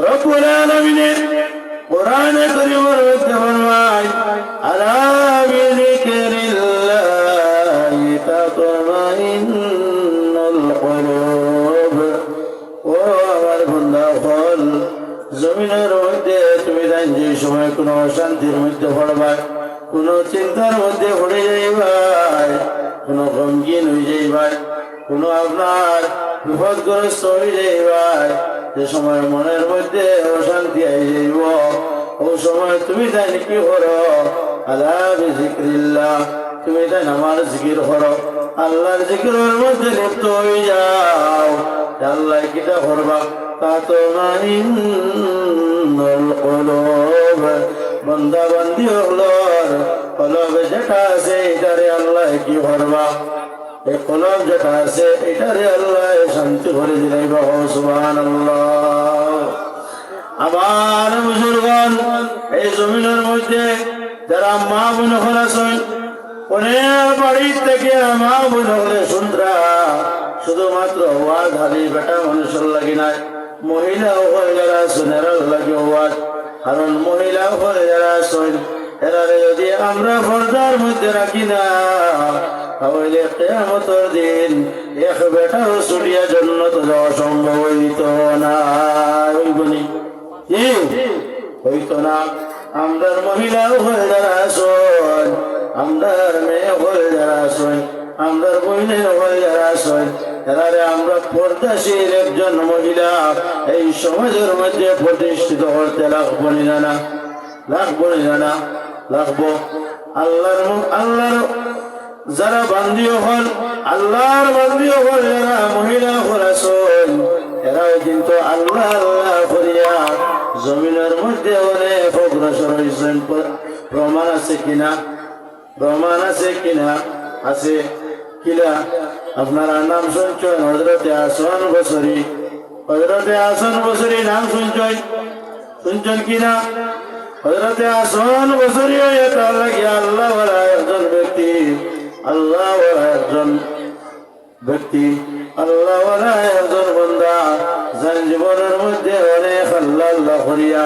রব্বুল আলামিনের কোরআনে কারীমের মধ্যে ফরমায়, আলা বিযিকরিল্লাহি তাতমাইন্নুল কুলুব। ও আমার বান্দা হল, জমিনের মধ্যে তুমি যে সময় কোনো অশান্তির মধ্যে পড়বা, কোনো চিন্তার মধ্যে পড়ে যাইবাই, কোনো গমগীন হয়ে যাইবাই, কোনো আপনার বিপদগ্রস্ত হয়ে যাইবাই, যে সময় মনের মধ্যে অশান্তি আই যাইব, ও সময় তুমি তাই কি করো? আলা বিযিকরিল্লাহ, তুমি তাই আমার জিকির করো, আল্লাহর জিকিরের মধ্যে লিপ্ত হয়ে যাও। আল্লাহ কিটা করবা? তাতমাইন্নুল কুলুব, বান্দা বান্দি হলোর কলবে যেটা আছে এটারে আল্লাহ কি করবা? এই কলব যেটা আছে এটারে আল্লাহ শান্তি করে দিলাইবা। সুবহানাল্লাহ। আমার বুজুর্গণ, এই জমিনের মধ্যে যারা মা বোন আছেন, অনেক বাড়ির থেকে মা বোন হলে শুনরা শুধুমাত্র ওয়াজ হালি বেটা মানুষের লাগি নাই, মহিলা হল যারা আছেন এরা লাগে ওয়াজ, কারণ মহিলা হল যারা আছেন এরারে যদি আমরা পর্দার মধ্যে রাখি না তাহলে কিয়ামতের দিন এক বেটারও ছুটিয়া জন্য তো যাওয়া সম্ভব হইত না, হইবনি কি হইতো না। আমরার মহিলা হল যারা আছেন, আমরার মেয়ে হল যারা আছেন, আমরার বইনের হল যারা আছেন এরারে আমরা পর্দাশীল একজন মহিলা এই সমাজের মধ্যে প্রতিষ্ঠিত করতে লাগবো না, লাগবো না, লাগবো। আল্লাহর যারা বান্দিও হল, আল্লাহর বান্দিও হল যারা মহিলা হল আছেন এরাও কিন্তু আল্লাহ আল্লাহ করিয়া জমিনের মধ্যে অনেক অগ্রসর হয়েছেন। প্রমাণ আছে কিনা? প্রমাণ আছে কিনা? আছে কিনা? আপনারা নাম শুনছেন হযরতে হাসান বসরি, হযরতে হাসান বসরি নাম শুনছেন, শুনছেন কিনা? হযরতে হাসান বসরি এটা লাগে আল্লাহ ওয়ালা একজন ব্যক্তি, আল্লাহ ওয়ালা একজন ব্যক্তি, আল্লাহ ওয়ালা একজন বান্দা যার জীবনের মধ্যে অনেক আল্লাহ আল্লাহ করিয়া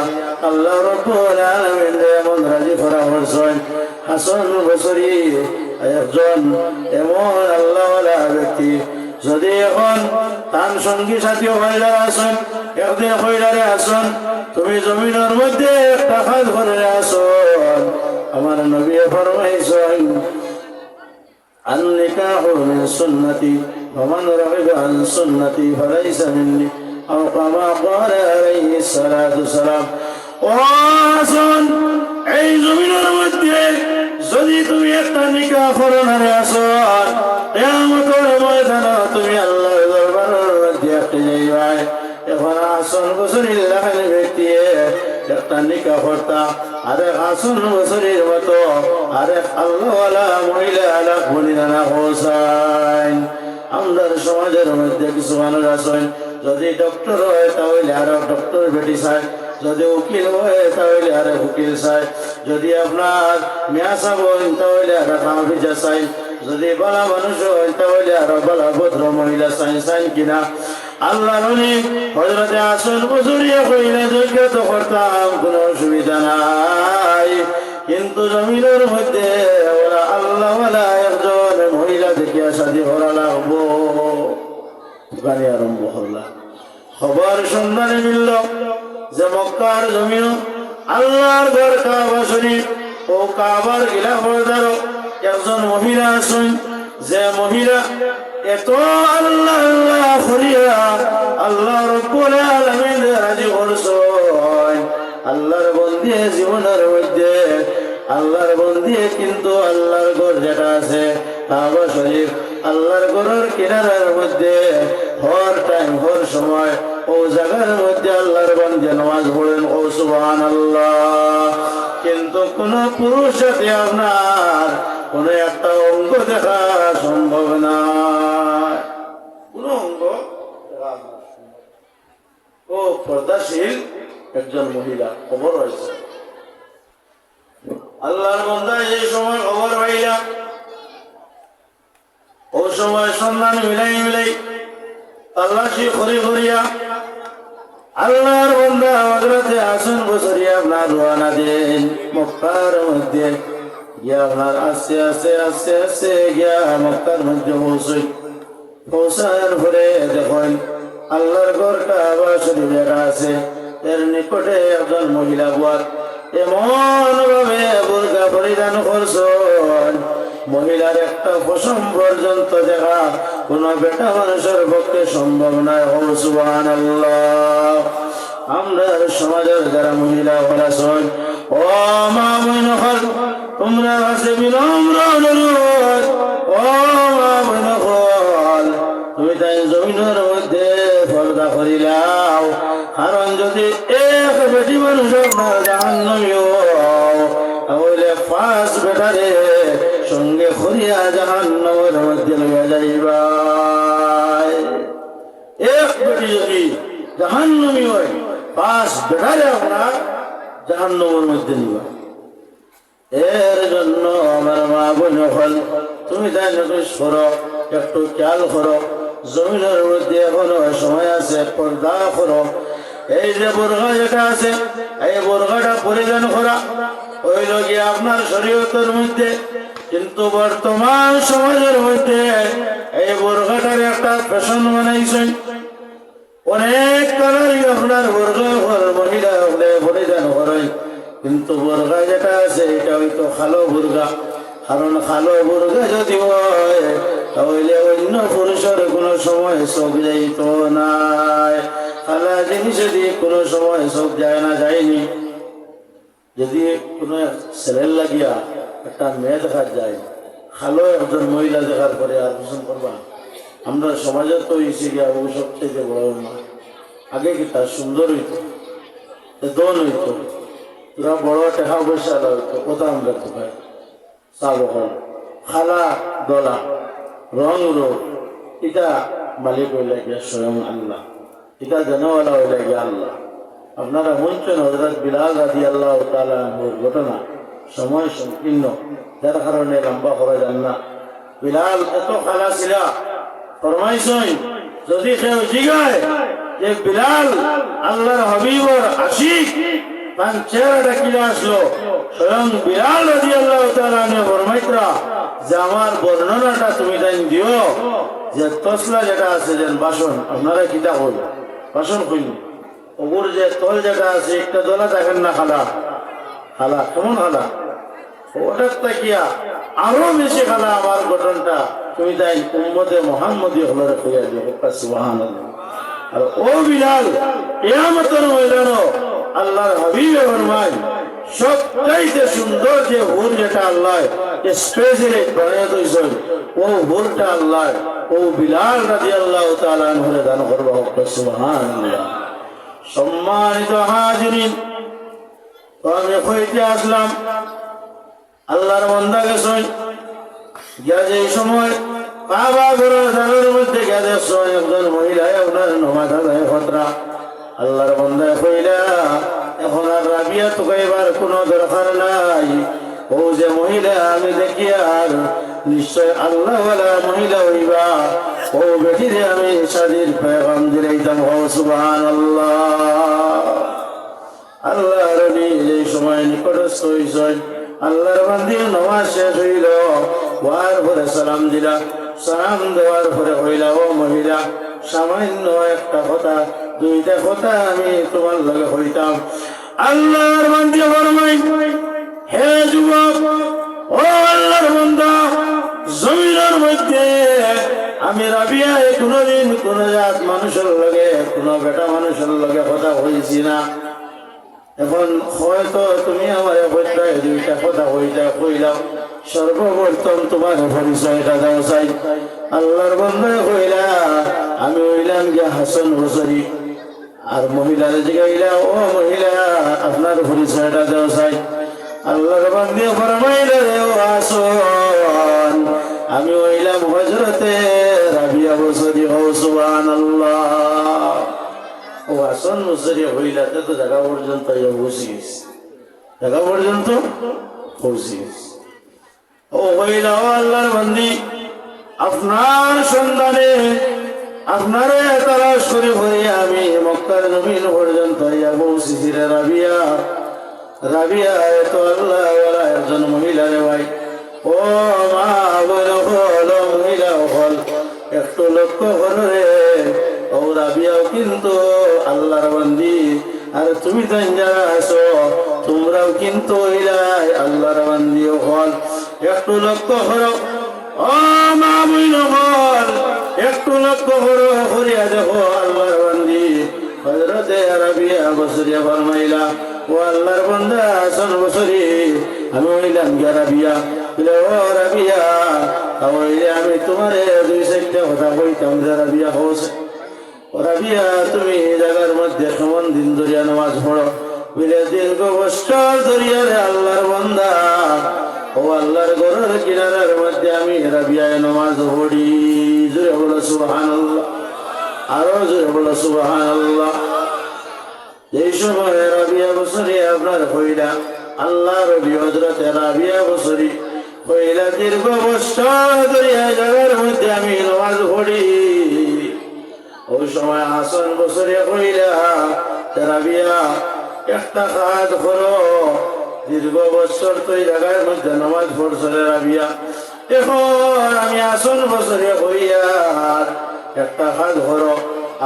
আল্লাহ রাব্বুল আলামিন এমন রাজি করা হয়েছেন। হাসান বসরি একজন এমন আল্লাহ ওয়ালা ব্যক্তি, যদি এখন তার সঙ্গী সাথী হইলা আছেন একদিন হইলারে আসন তুমি জমিনের মধ্যে একটা কাজ করে আসন, আমার নবী ফরমাইছেন النكاح من سنتي ومن رغب عن سنتي فليس مني أو كما قال عليه الصلاة والسلام। ওয়াসন এই জমিনের মধ্যে যদি তুমি একটা নিকাহ করো না রে আসন কিয়ামতের ময়দানে তুমি আল্লাহর দরবারের মধ্যে একটা যাইবাই। এখন হাসান বসরির লাগানে ব্যক্তি একটা নিকাহ করতা, আরে হাসান বসরির মতো আরে আল্লাহওয়ালা মহিলা আলাক বলিদানা হোসাইন। আমাদের সমাজের মধ্যে কিছু মানুষ আছেন যদি ডক্টর হয় তাহলে আরো ডক্টর বেটি চায়, যদি উকিল হয় তাহলে আরে উকিল চাই, যদি আপনার মেয়া চাবেন তাহলে আরো হাফিজা চাই, যদি বালা মানুষ হয় তাহলে আরো বালা ভদ্র মহিলা চাই, চাই কিনা? আল্লাহ নবী হযরতে হাসান বসরি কইলে যোগ্যতা করতাম কোনো অসুবিধা নাই, কিন্তু জমিনের মধ্যে ওরা আল্লাহ ওয়ালা একজন মহিলা দেখিয়া শাদী করা লাগবো। গাড়ি আরম্ভ হল, খবর সন্ধানে মিলল যে মক্কার জমিন আল্লাহর ঘর কাবা শরীফ ও কাবার গিলাফদারও একজন মহিলা আছেন, যে মহিলা এত আল্লাহ আল্লাহ করিয়া আল্লাহ রাব্বুল আলামিন রাজি করছেন। আল্লাহর বন্দী জীবনের মধ্যে আল্লাহর বন্দী, কিন্তু আল্লাহর ঘর যেটা আছে কাবা শরীফ আল্লাহর ঘরের কিনারার মধ্যে হর টাইম হর সময় ও জায়গার মধ্যে আল্লাহর বান্দা নামাজ পড়েন, ও সুবহানাল্লাহ। কিন্তু কোন পুরুষ সাথে আপনার কোন একটা অঙ্গ দেখা সম্ভব না, কোন অঙ্গ ও পর্দাশীল একজন মহিলা খবর হয়েছে। আল্লাহর বান্দা এই সময় খবর পাইলা ও সময় সন্ধান মিলাই তালাশি করিয়া আল্লাহর বান্দা হযরতে হাসান বসরি আপনার রওনা দেন মক্কার মধ্যে গিয়া আপনার আস্তে আস্তে আস্তে আস্তে গিয়া মক্কার মধ্যে পৌঁছার পরে দেখেন আল্লাহর ঘর কাবা শরীফ যেটা আছে এর নিকটে একজন মহিলা বুয়ার এমন ভাবে বুরকা পরিধান করছেন মহিলার একটা পশম পর্যন্ত দেখা কোন বেটা মানুষের পক্ষে সম্ভব নয়। ও সুবহানাল্লাহ। আমরা সমাজের যারা মহিলা আছেন ও মা বোন হল তোমরা কাছে বিনম্র অনুরোধ, ও মা বোন হল তুমি তাই জমিনের মধ্যে পর্দা করিলাও, কারণ যদি এক বেটি মানুষ আপনার জাহান্নামী তাহলে পাঁচ বেটারে সঙ্গে করিয়া জাহান্নামের মধ্যে লইয়া যাইবা। এক বেটি যদি জাহান্নামী হয় পাঁচ বেটারে আমরা জাহান্নামের মধ্যে নিবা। এর জন্য আমার মা বোন হল তুমি তাই নোটিশ করো, একটু খেয়াল করো, জমিনের মধ্যে এখনো সময় আছে, পর্দা করো। এই যে বোরকা যেটা আছে, এই বোরকাটা পরিধান করা হইল গিয়ে আপনার শরীয়তের মধ্যে। কিন্তু বর্তমান সমাজের মধ্যে এই বোরকাটার একটা ফ্যাশন বানাইছেন। অনেক কালারই আপনার বোরকা মহিলা হলে পরিধান করেন, কিন্তু বোরকা যেটা আছে এটা হয়তো কালো বোরকা। কারণ কালো বোরকা যদি হয় তাহলে অন্য পুরুষের কোনো সময় চোখ যাইত নাই। কালা জিনিসে দিয়ে কোনো সময় চোখ যায় না, যায়নি। যদি কোনো ছেলের লাগিয়া একটা মেয়ে দেখা যায়, ভালো একজন মহিলা দেখার পরে আর পছন্দ করবা? আমরা সমাজে তো এসে গিয়া ও সবচেয়ে বড় না। আগে কি তার সুন্দর হইতো, দন হইতো, তোরা বড় টাকা পয়সা হইতো, কথা আমরা তো ভাই চাল খালা দলা রং রোগ, এটা মালিক হইলে গিয়া স্বয়ং আল্লাহ, এটা জানাওয়ালা হইলে গিয়া আল্লাহ। আপনারা শুনছেন হযরত বিলাল রাদিয়াল্লাহু তাআলা আনহুর ঘটনা, সময় সংকীর্ণ, যার কারণে লম্বা করা যান না। বিলাল এত খালা ছিল, ফরমাইছেন যদি কেউ জিগায় যে বিলাল আল্লাহর হাবিবর আশিক, তার চেহারাটা কিনে আসলো, স্বয়ং বিলাল রাদিয়াল্লাহু তাআলা আনহু ফরমাইতরা যে আমার বর্ণনাটা তুমি তাই দিও যে তসলা যেটা আছে যে বাসন, আপনারা কিতা হইল বাসন কইল, ওগুর যে তল যেটা আছে একটা দলা দেখেন না, খালা খালা কেমন খালা, ওটার তাকিয়া আরো বেশি খালা আমার গঠনটা তুমি তাই উম্মতে মুহাম্মদী হলো কইয়া দিও। সুবহানাল্লাহ। আর ও বিলাল কিয়ামতের ময়দানে আল্লাহর হাবিবে ফরমায় সবচাইতে সুন্দর যে হুর যেটা আল্লাহ স্পেশালি বানিয়ে দিয়েছেন, ও হুরটা আল্লাহ ও বিলাল রাদিয়াল্লাহু তাআলা আনহু দান করবে। সুবহানাল্লাহ। সম্মানিত হাজিরিন, আমি কইতে আসলাম আল্লাহর বান্দা গেছেন গিয়া যে সময় কাবা ঘরের দানের মধ্যে গিয়া দেখছেন একজন মহিলা আপনার নামাজ আদায় খতরা। আল্লাহর বান্দা কইলা এখন আর রাবিয়া তো কইবার কোনো দরকার নাই, ও যে মহিলা আমি দেখি আর নিশ্চয় আল্লাহওয়ালা মহিলা হইবা, ও বেটিরে আমি শাদীর পেগাম দিলাইতাম। সুবহানাল্লাহ। আল্লাহর নবী এই সময় নিকটস্থ হইছেন, আল্লাহর বান্দির নামাজ শেষ হইল, হওয়ার পরে সালাম দিলা। সালাম দেওয়ার পরে হইলা ও মহিলা সামান্য একটা কথা, দুইটা কথা আমি তোমার লগে হইতাম। আল্লাহর বান্দি ফরমাই, হে যুবক, ও আল্লাহর বান্দা, জমিনের মধ্যে আমি রাবিয়া কোনদিন কোন জাত মানুষের লগে কোন বেটা মানুষের লগে কথা হয়েছি না। এখন হয়তো তুমি আমার বইটায় দুইটা কথা কইলাও, সর্বপ্রথম তোমার পরিচয়টা দাও চাই। আল্লাহর বান্দায় কইলা আমি হইলাম গিয়া হাসান হুসারি। আর মহিলার জিগাইলা ও মহিলা আপনার পরিচয়টা দাও চাই। আল্লাহর বান্দা ফরমাইলা রে ও হাসান আমি হইলাম হযরতে রাবিয়া হুসারি। সুবহানাল্লাহ। ও হাসান হুসারি হইলা তো জায়গা পর্যন্ত পৌঁছে গেছে, জায়গা পর্যন্ত পৌঁছে গেছে। ও হইলা ও আল্লাহর বান্দি, আপনার সন্ধানে আপনারে তালাশ করে হয়ে আমি মক্কার জমিন পর্যন্ত পৌঁছেছি রে রাবিয়া। রাবিয়া এত আল্লাহওয়ালা একজন মহিলা রে ভাই। ও মা বল হল মহিলা হল একটু লক্ষ্য করো রে, ও রাবিয়াও কিন্তু আল্লাহর বান্দি, আর তুমি তো যারা আছো তোমরাও কিন্তু হইলাই আল্লাহর বান্দি হল। একটু লক্ষ্য করো ও মা বইন হল, একটু লক্ষ্য করো, করিয়া দেখো আল্লাহর বান্দি হযরতে রাবিয়া বসরিয়া ফরমাইলা ও আল্লাহর বান্দা হাসান বসরি আমি হইলাম গিয়া রাবিয়া। ও রাবিয়া তাহলে আমি তোমারে দুই চারটা কথা কইতাম যে রাবিয়া হচ্ছে। রাবিয়া তুমি জায়গার মধ্যে কেমন দিন ধরিয়া নামাজ পড়ো? বিলে দীর্ঘ বছর ধরিয়া রে আল্লাহর বান্দা, ও আল্লাহর ঘরের কিনারার মধ্যে আমি রাবিয়ায় নামাজ পড়ি। জোরে বলো সুবহানাল্লাহ, আরো জোরে বলো সুবহানাল্লাহ। এই সময় রাবিয়া বছরে আপনার হইলা আল্লাহ রবি হযরতে রাবিয়া বছরি হইলা দীর্ঘ বছর ধরিয়া জায়গার মধ্যে আমি নামাজ পড়ি। সময় হাসান বছরে কইলা রাবিয়া একটা কাজ করো, দীর্ঘ বছর তো এই জায়গার মধ্যে নামাজ পড়ছে রাবিয়া, এখন আমি হাসান বছরে কইয়া একটা কাজ করো,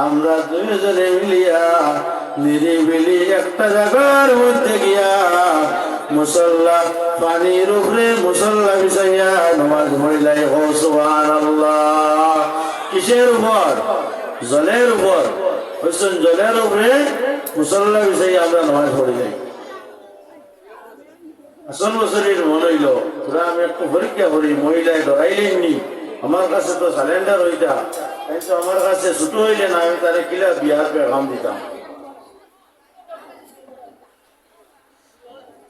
আমরা দুইজনে মিলিয়া নিরিবিলি একটা জায়গার মধ্যে গিয়া মুসল্লা পানির উপরে মুসল্লা বিছাইয়া নামাজ পড়িলাই। ও সুবহানাল্লাহ। কিসের উপর? জলের উপর। বুঝছেন, জলের উপরে মুসল্লা বিছাইয়া আমরা নামাজ পড়িলাই। আসল বছরের মনে হইল তোরা আমি একটু পরীক্ষা করি, মহিলায় ডরাইলেননি, আমার কাছে তো সিলিন্ডার হইতা, কিন্তু আমার কাছে ছোট হইলে না, আমি তারা কিলা বিয়ার পেগাম দিতাম।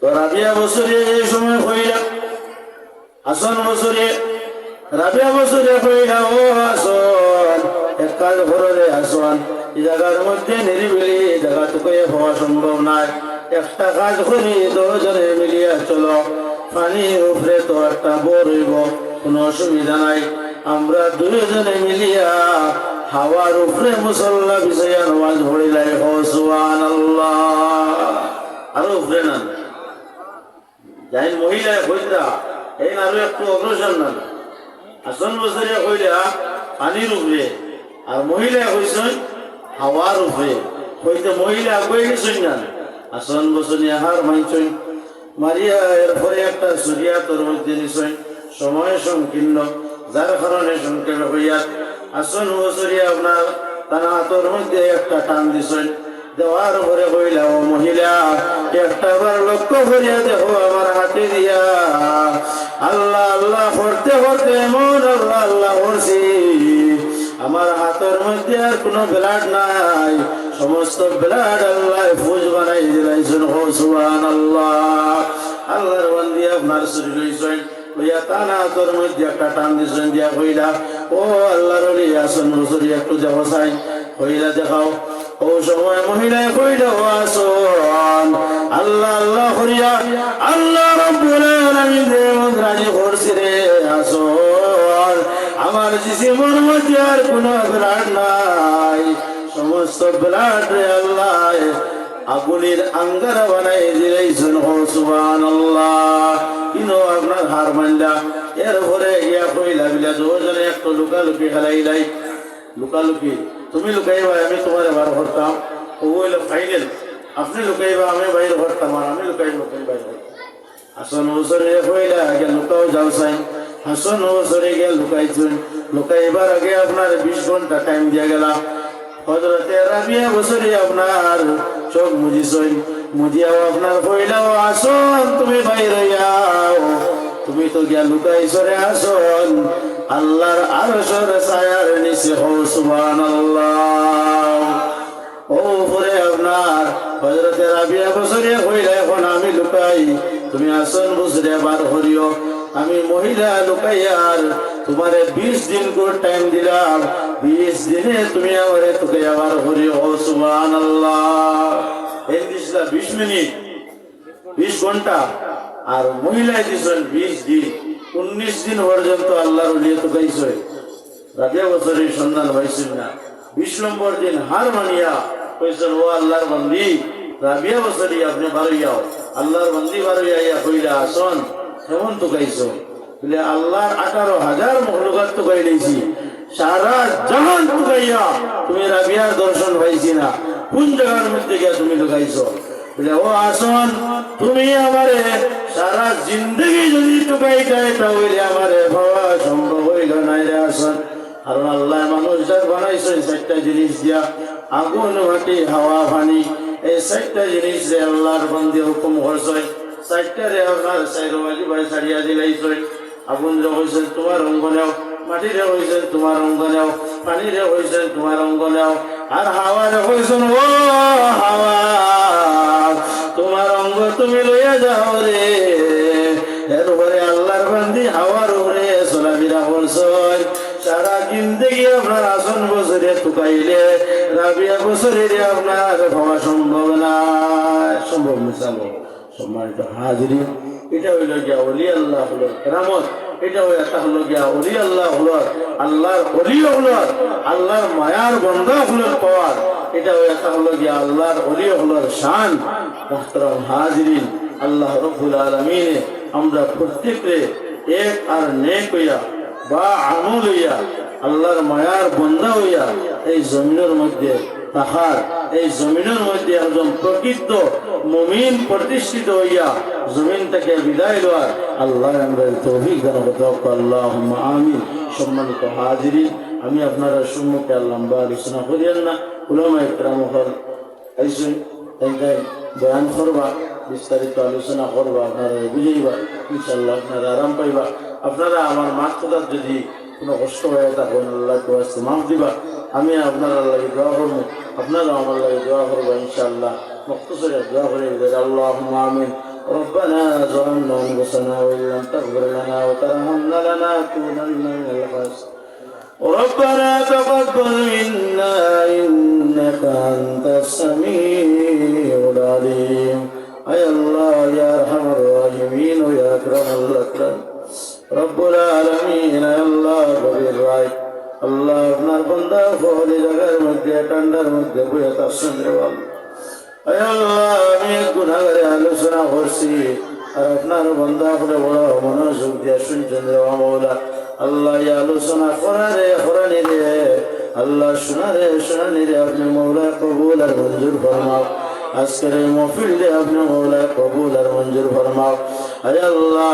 তো রাবিয়া বছরে এই সময় হইলা হাসান বছরে, রাবিয়া বছরে হইলা ও হাসান এক কাজ ঘরে হাসান, এই জায়গার মধ্যে নিরিবিলি জায়গা তোকে হওয়া সম্ভব নয়, একটা কাজ করি দুজনে মিলিয়া চলো, পানির উপরে তো একটা বোর হইব, কোনো অসুবিধা নাই, আমরা দুজনে মিলিয়া হাওয়ার উপরে মুসল্লা বিছাইয়া নামাজ পড়িলাই। ও সুবহানাল্লাহ। আরো উপরে না যাই মহিলায় হইতা এই আরো একটু অগ্রসর না, আসন বছরে হইলা পানির উপরে, আর মহিলা হইছেন হাওয়ার উপরে, হইতে মহিলা আগুয়ে গেছেন না, আসন বছরে হার মানছেন মারিয়া, এরপরে একটা সুরিয়া তোর মধ্যে নিছেন, সময় সংকীর্ণ, যার কারণে সংক্ষেপে হইয়া আসন বছরে আপনার তার হাতের মধ্যে একটা টান দিছেন, দেওয়ার পরে কইলা ও মহিলা একটা বার লক্ষ্য করিয়া দেখো আমার হাতে দিয়া, আল্লাহ আল্লাহ করতে করতে এমন আল্লাহ আল্লাহ করছি, আমার হাতের মধ্যে আর কোনো ব্লাড নাই, সমস্ত ব্লাড আল্লাহ ফুজ বানাই দিলাইছেন। ও সুবহানাল্লাহ। আল্লাহর বান্দি আপনার শরীর হইছেন হইয়া তানা হাতের মধ্যে একটা টান দিছেন, দিয়া কইলা ও আল্লাহর ওলি আসন বছরে একটু দেখো চাই, কইলা দেখাও। ও সময় মহিলায় কইল আসন, আল্লাহ আল্লাহ করিয়া আল্লাহ রাব্বুল আলামিন দেমন রাজি করছে রে আসন, আমার জিসিমের মধ্যে আর কোনো ব্লাড নাই, সমস্ত ব্লাড রে আল্লাহ আগুনের আঙ্গারা বানাই দিলেছেন। ও সুবহানাল্লাহ। কিনো আপনার হার মানলা, এরপরে গিয়া কইলা বিলা দুজনে একটু লুকালুকি খেলাইলাই, লুকালুকি তুমি লুকাইবা আমি তোমার বার করতাম, ও হইল ফাইনাল, আপনি লুকাইবা আমি বাইর করতাম, আর আমি লুকাইব তুমি বাইর করতাম। হাসান বছরে হইলা আগে লুকাও যাও চাই, হাসান বছরে গিয়ে লুকাইছেন, লুকাইবার আগে আপনার 20 ঘন্টা টাইম দিয়া গেলা, হযরতে রাবিয়া বছরে আপনার চোখ মুজিছেন, মুজিয়াও আপনার কইলাও আসন তুমি বাইর হইয়াও, তুমি তো গিয়া লুকাইছ রে আসন আল্লাহর আরশের ছায়ার নিচে। ও সুবহানাল্লাহ। ও পরে আপনার হযরতে রাবিয়া বছরে কইলা এখন আমি লুকাই, তুমি আসন বছরে বার করিও, আমি মহিলা লুকাইয়ার তোমারে 20 দিন করে টাইম দিলাম, 20 দিনে তুমি আমারে তোকে আবার করিও। ও সুবহানাল্লাহ। এই দিছলা 20 মিনিট 20 ঘন্টা, আর মহিলায় দিছেন 20 দিন, 19 দিন পর্যন্ত আল্লাহর ওলি তো গাইছে। রাবিয়া বছরের সন্ধান পাইছেন না, 20 নম্বর দিন হার মানিয়া কইছেন ও আল্লাহর বান্দি রাবিয়া বছরে আপনি বারইয়াও, আল্লাহর বান্দি বারইয়া কইলা আসন কেমন তো গাইছো, বলে আল্লাহর 18,000 মখলুকাত তো গাই দিয়েছি, সারা জাহান তো গাইয়া তুমি রাবিয়ার দর্শন পাইছি না, কোন জায়গার মধ্যে গিয়া তুমি লুকাইছো, বলে ও আসন তুমি আমারে সারা জিন্দগি যদি টুকাইটাই তাহলে আমারে পাওয়া সম্ভব হইল নাই রে আসন। কারণ আল্লাহ মানুষ যার বানাইছেন 4টা জিনিস দিয়া, আগুন মাটি হাওয়া পানি, এই 4টা জিনিস রে আল্লাহর বান্দি হুকুম করছে, 4টা রে আপনার সাইরওয়াজি ভাই ছাড়িয়া দিলাইছে। আগুন রে হইছেন তোমার অঙ্গ নেও, মাটি রে হইছেন তোমার অঙ্গ নেও, পানি রে হইছেন তোমার অঙ্গ নেও, আর হাওয়া রে হইছেন ও হাওয়া তোমার অঙ্গ তুমি লইয়া যাও রে। এরপরে আল্লাহর বান্দি হাওয়ার উপরে চলাফেরা করছেন, সারা জিন্দগি আপনার আসন বছরে টুকাইলে রাবিয়া বছরে আপনার হওয়া সম্ভব না, সম্ভব মিশাল। সম্মানিত হাজিরিন, এটা হইল যে ওলি আল্লাহ হলো কেরামত, এটা একটা হলো গিয়া ওলি আল্লাহ হলো আল্লাহর ওলি হলো আল্লাহর মায়ার বন্ধা হলো পাওয়ার এটা একটা হলো গিয়া আল্লাহর ওলি হলো শান। মুহতারাম হাজিরিন, আল্লাহ রাব্বুল আলামিন আমরা প্রত্যেকরে এক আর নেক হইয়া বা আমল হইয়া আল্লাহর মায়ার বন্ধা হইয়া এই জমিনের মধ্যে তাহার এই জমিনের মধ্যে একজন প্রকৃত মুমিন প্রতিষ্ঠিত হইয়া জমিন থেকে বিদায় লওয়ার আল্লাহ আমরা তৌফিক দান করুক। আল্লাহুম্মা আমিন। সম্মানিত হাজিরিন, আমি আপনারা সম্মুখে লম্বা আলোচনা করিয়েন না, উলামায়ে কেরাম হল আইসুন তাই বয়ান করবা, বিস্তারিত আলোচনা করবা, আপনারা বুঝাইবা, ইনশাআল্লাহ আপনারা আরাম পাইবা। আপনারা আমার মাঠ কথার যদি কোনো কষ্ট হয়ে থাকেন আল্লাহকে ওয়াস্তে মাফ দিবা। আমি আপনার আল্লাহকে দোয়া করবো, আপনারা আমার লাগে দোয়া করবো ইনশাআল্লাহ। মুখতাসরে দোয়া করে আল্লাহুম্মা আমিন। ربنا ظلمنا أنفسنا وإن لم تغفر لنا وترحمنا لنكونن من الخاسرين. ربنا تقبل منا إنك أنت السميع العليم. أي الله يا أرحم الراحمين ويا أكرم الأكرمين رب العالمين. يا الله কবির রায় আল্লাহ আপনার বান্দা ফলি জায়গার মধ্যে ঠান্ডার মধ্যে বসে তাসন দেওয়াল। আল্লাহ আমি গুনাহগারে আলোচনা করছি আর আপনার বান্দা করে বড় মনোযোগ দিয়ে শুনছেন রে মাওলা। আল্লাহ এই আলোচনা করারে করানি রে আল্লাহ শোনারে শোনানি রে আপনি মাওলা কবুল আর মঞ্জুর ফরমাও। আজকের এই মাহফিল রে আপনি মাওলা কবুল আর মঞ্জুর ফরমাও। আরে আল্লাহ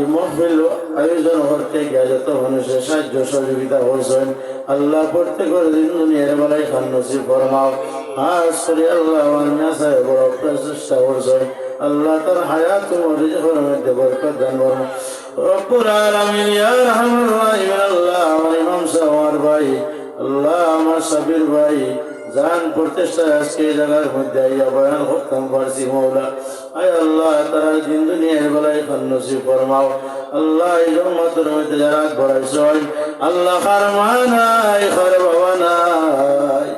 এই মাহফিল আয়োজন করতে গিয়ে যত মানুষের সাহায্য সহযোগিতা করছেন আল্লাহ প্রত্যেকের দিন দুনিয়ার বেলায় খান নসিব ফরমাও। খাস করে আল্লাহ আমার নেশায় বড় প্রচেষ্টা করছেন আল্লাহ তার হায়াত ও রিজকের মধ্যে বরকত দান করুন। রব্বুল আলামিন ইয়া আরহামার রাহিমিন। আল্লাহ আমার ইমাম সাহেব আমার ভাই, আল্লাহ আমার সাবির ভাই জান প্রতিষ্ঠায় আজকে এই জায়গার মধ্যে আইয়া বয়ান করতাম পারছি মাওলা। আয় আল্লাহ তারা দিন দুনিয়ার বেলায় খান নসিব ফরমাও। আল্লাহ এই জন্মতের মধ্যে যারা বড়াইছেন আল্লাহ কার মা নাই কার বাবা নাই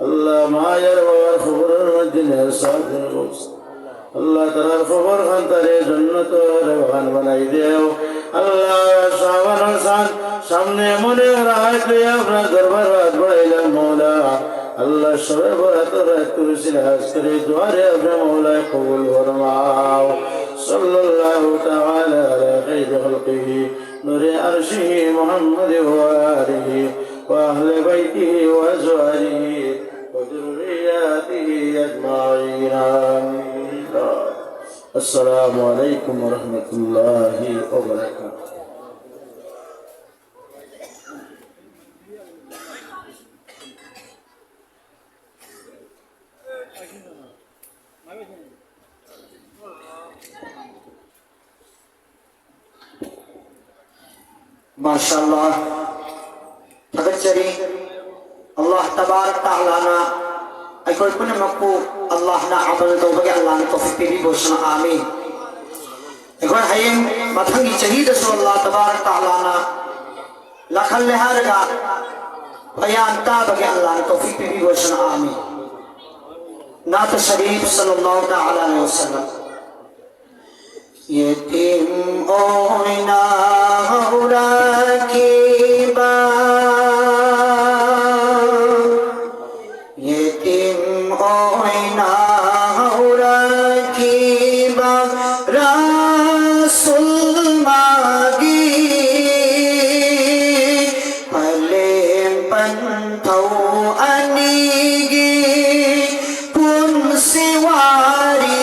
আল্লাহ মায়ের বাবার খবরের মধ্যে আল্লাহ তার খবর খান তারে জন্নতের বাগান বানাই দেও। আল্লাহ শাবান সামনে মনে রাখলে আপনার দরবার হাত বাড়াইলাম মৌলা। আল্লাহ সবে বরাত রাত করেছিল আজকের দুয়ারে আপনি মৌলা কবুল ফরমাও। সাল্লাল্লাহু তাআলা আলা খাইরি খালকিহি নূরে আরশিহি মুহাম্মদ ওয়া আলিহি ওয়া আহলি বাইতিহি ওয়া আজওয়াজিহি ওয়া যুররিয়াতিহি আজমাইন। আসসালামু আলাইকুম ওয়া রাহমাতুল্লাহি ওয়া বারাকাতুহু। माशाअल्लाह तगच्चरी अल्लाह तबारक तआला ना अकोई पुने मक्कू अल्लाह ना अमल तो बगे अल्लाह ने तौफीक भी बोलना आमीन। एकोई हयें मथंगी शहीद सो अल्लाह तबारक तआला ना लखल लहर का बयान ता बगे अल्लाह ने तौफीक भी बोलना आमीन। नात शरीफ सल्लल्लाहु तआला अलैहि वसल्लम यतीम ओइना हुरा की बा यतीम ओइना हुरा की बा रसूल मागी भले पंथौ अनीगी पुन सिवारी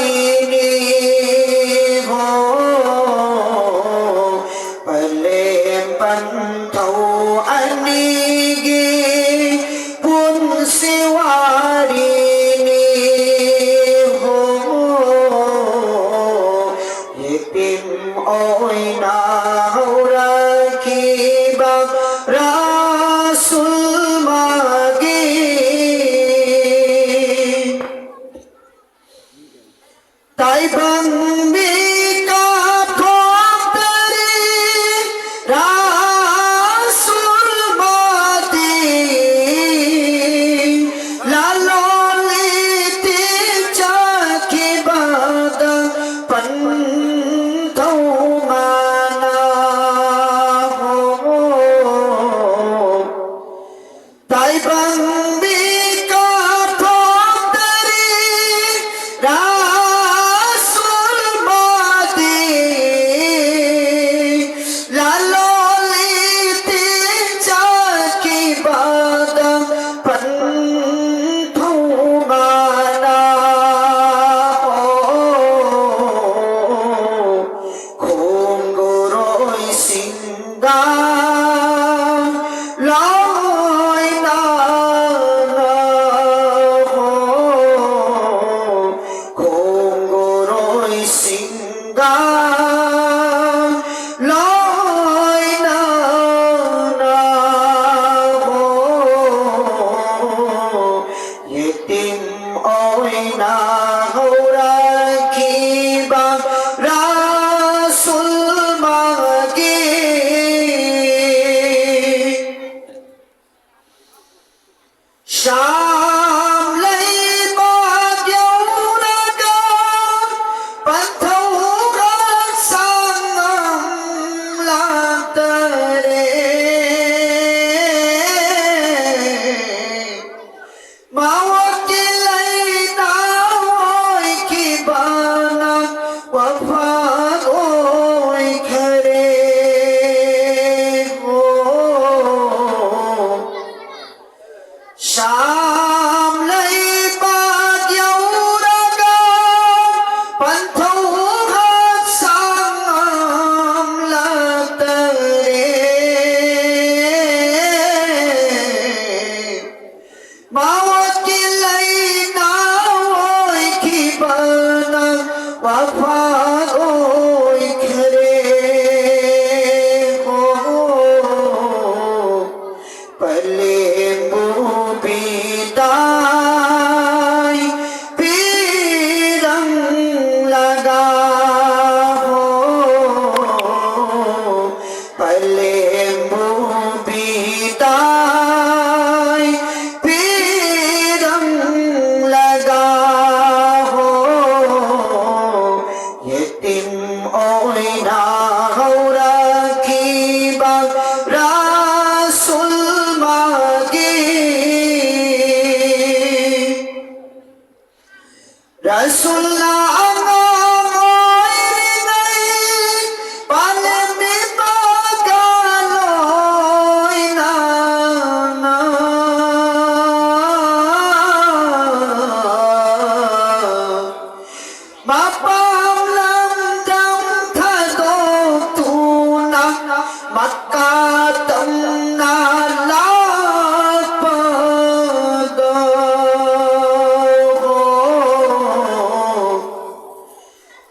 Sham lấy bao dấu đã cao bắt thấu gác sang ngầm lạc tờ mau wakil lấy nào ôi khi bana wafa ôi khare Sham lấy ba dấu đã cao bắn thấu hát sang âm lạc tờ mau wakil lấy nào ôi khi bana wafa ôi khare Pale mo biday pirang laga ho Pale mo biday pirang laga ho Yetim oy na rakhi bag Rasul Rasulullah amoy rinay palemi pagaloy na mapamlamdam thadok tuna makatam na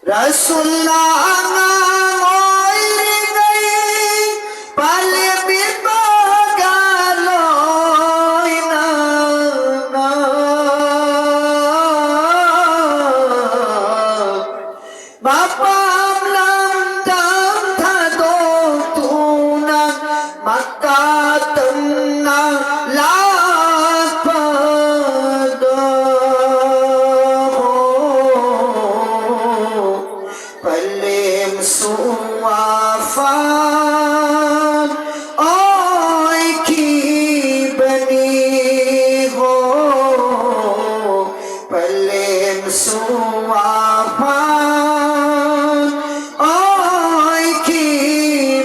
Rasulullah amoy rinay palemi pagaloy na mapamlamdam thadok tunang makatam na Palim suwafan oy ki bani ho Palim suwafan oy ki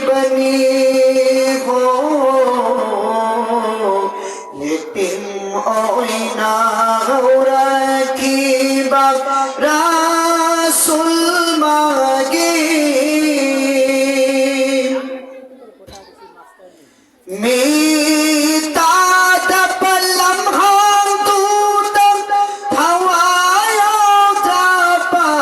bani ho Yetim oy na rakhi bag Rasul Mita dapalam hang tutang hawayaw dapalinda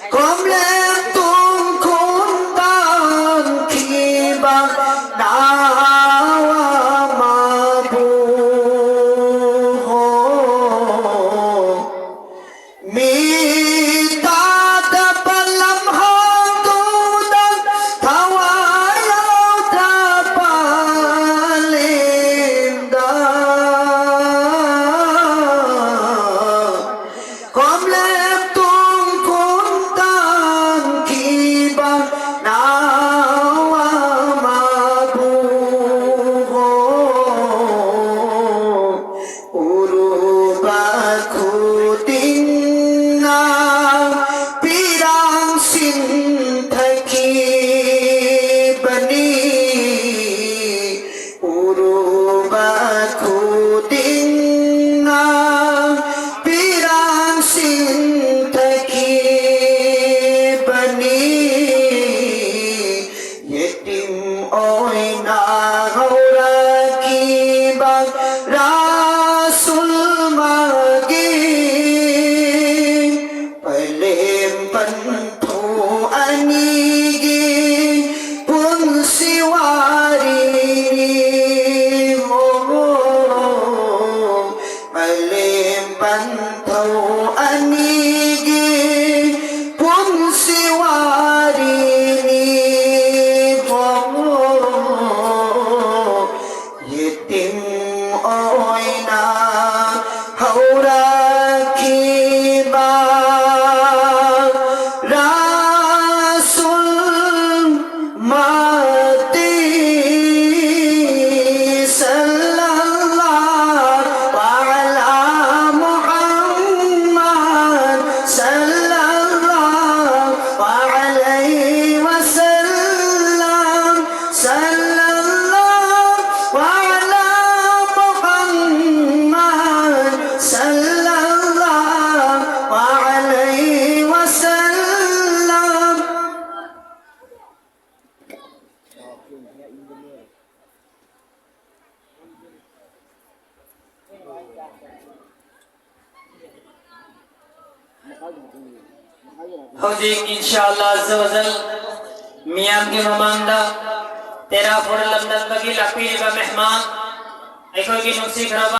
Komlem tung kundan kibang nawa Hojik inshallah azza wa jal miyam ke mamanda tera for lamdan bagi lakpiri ba mehman aiko ki nuksi kharaban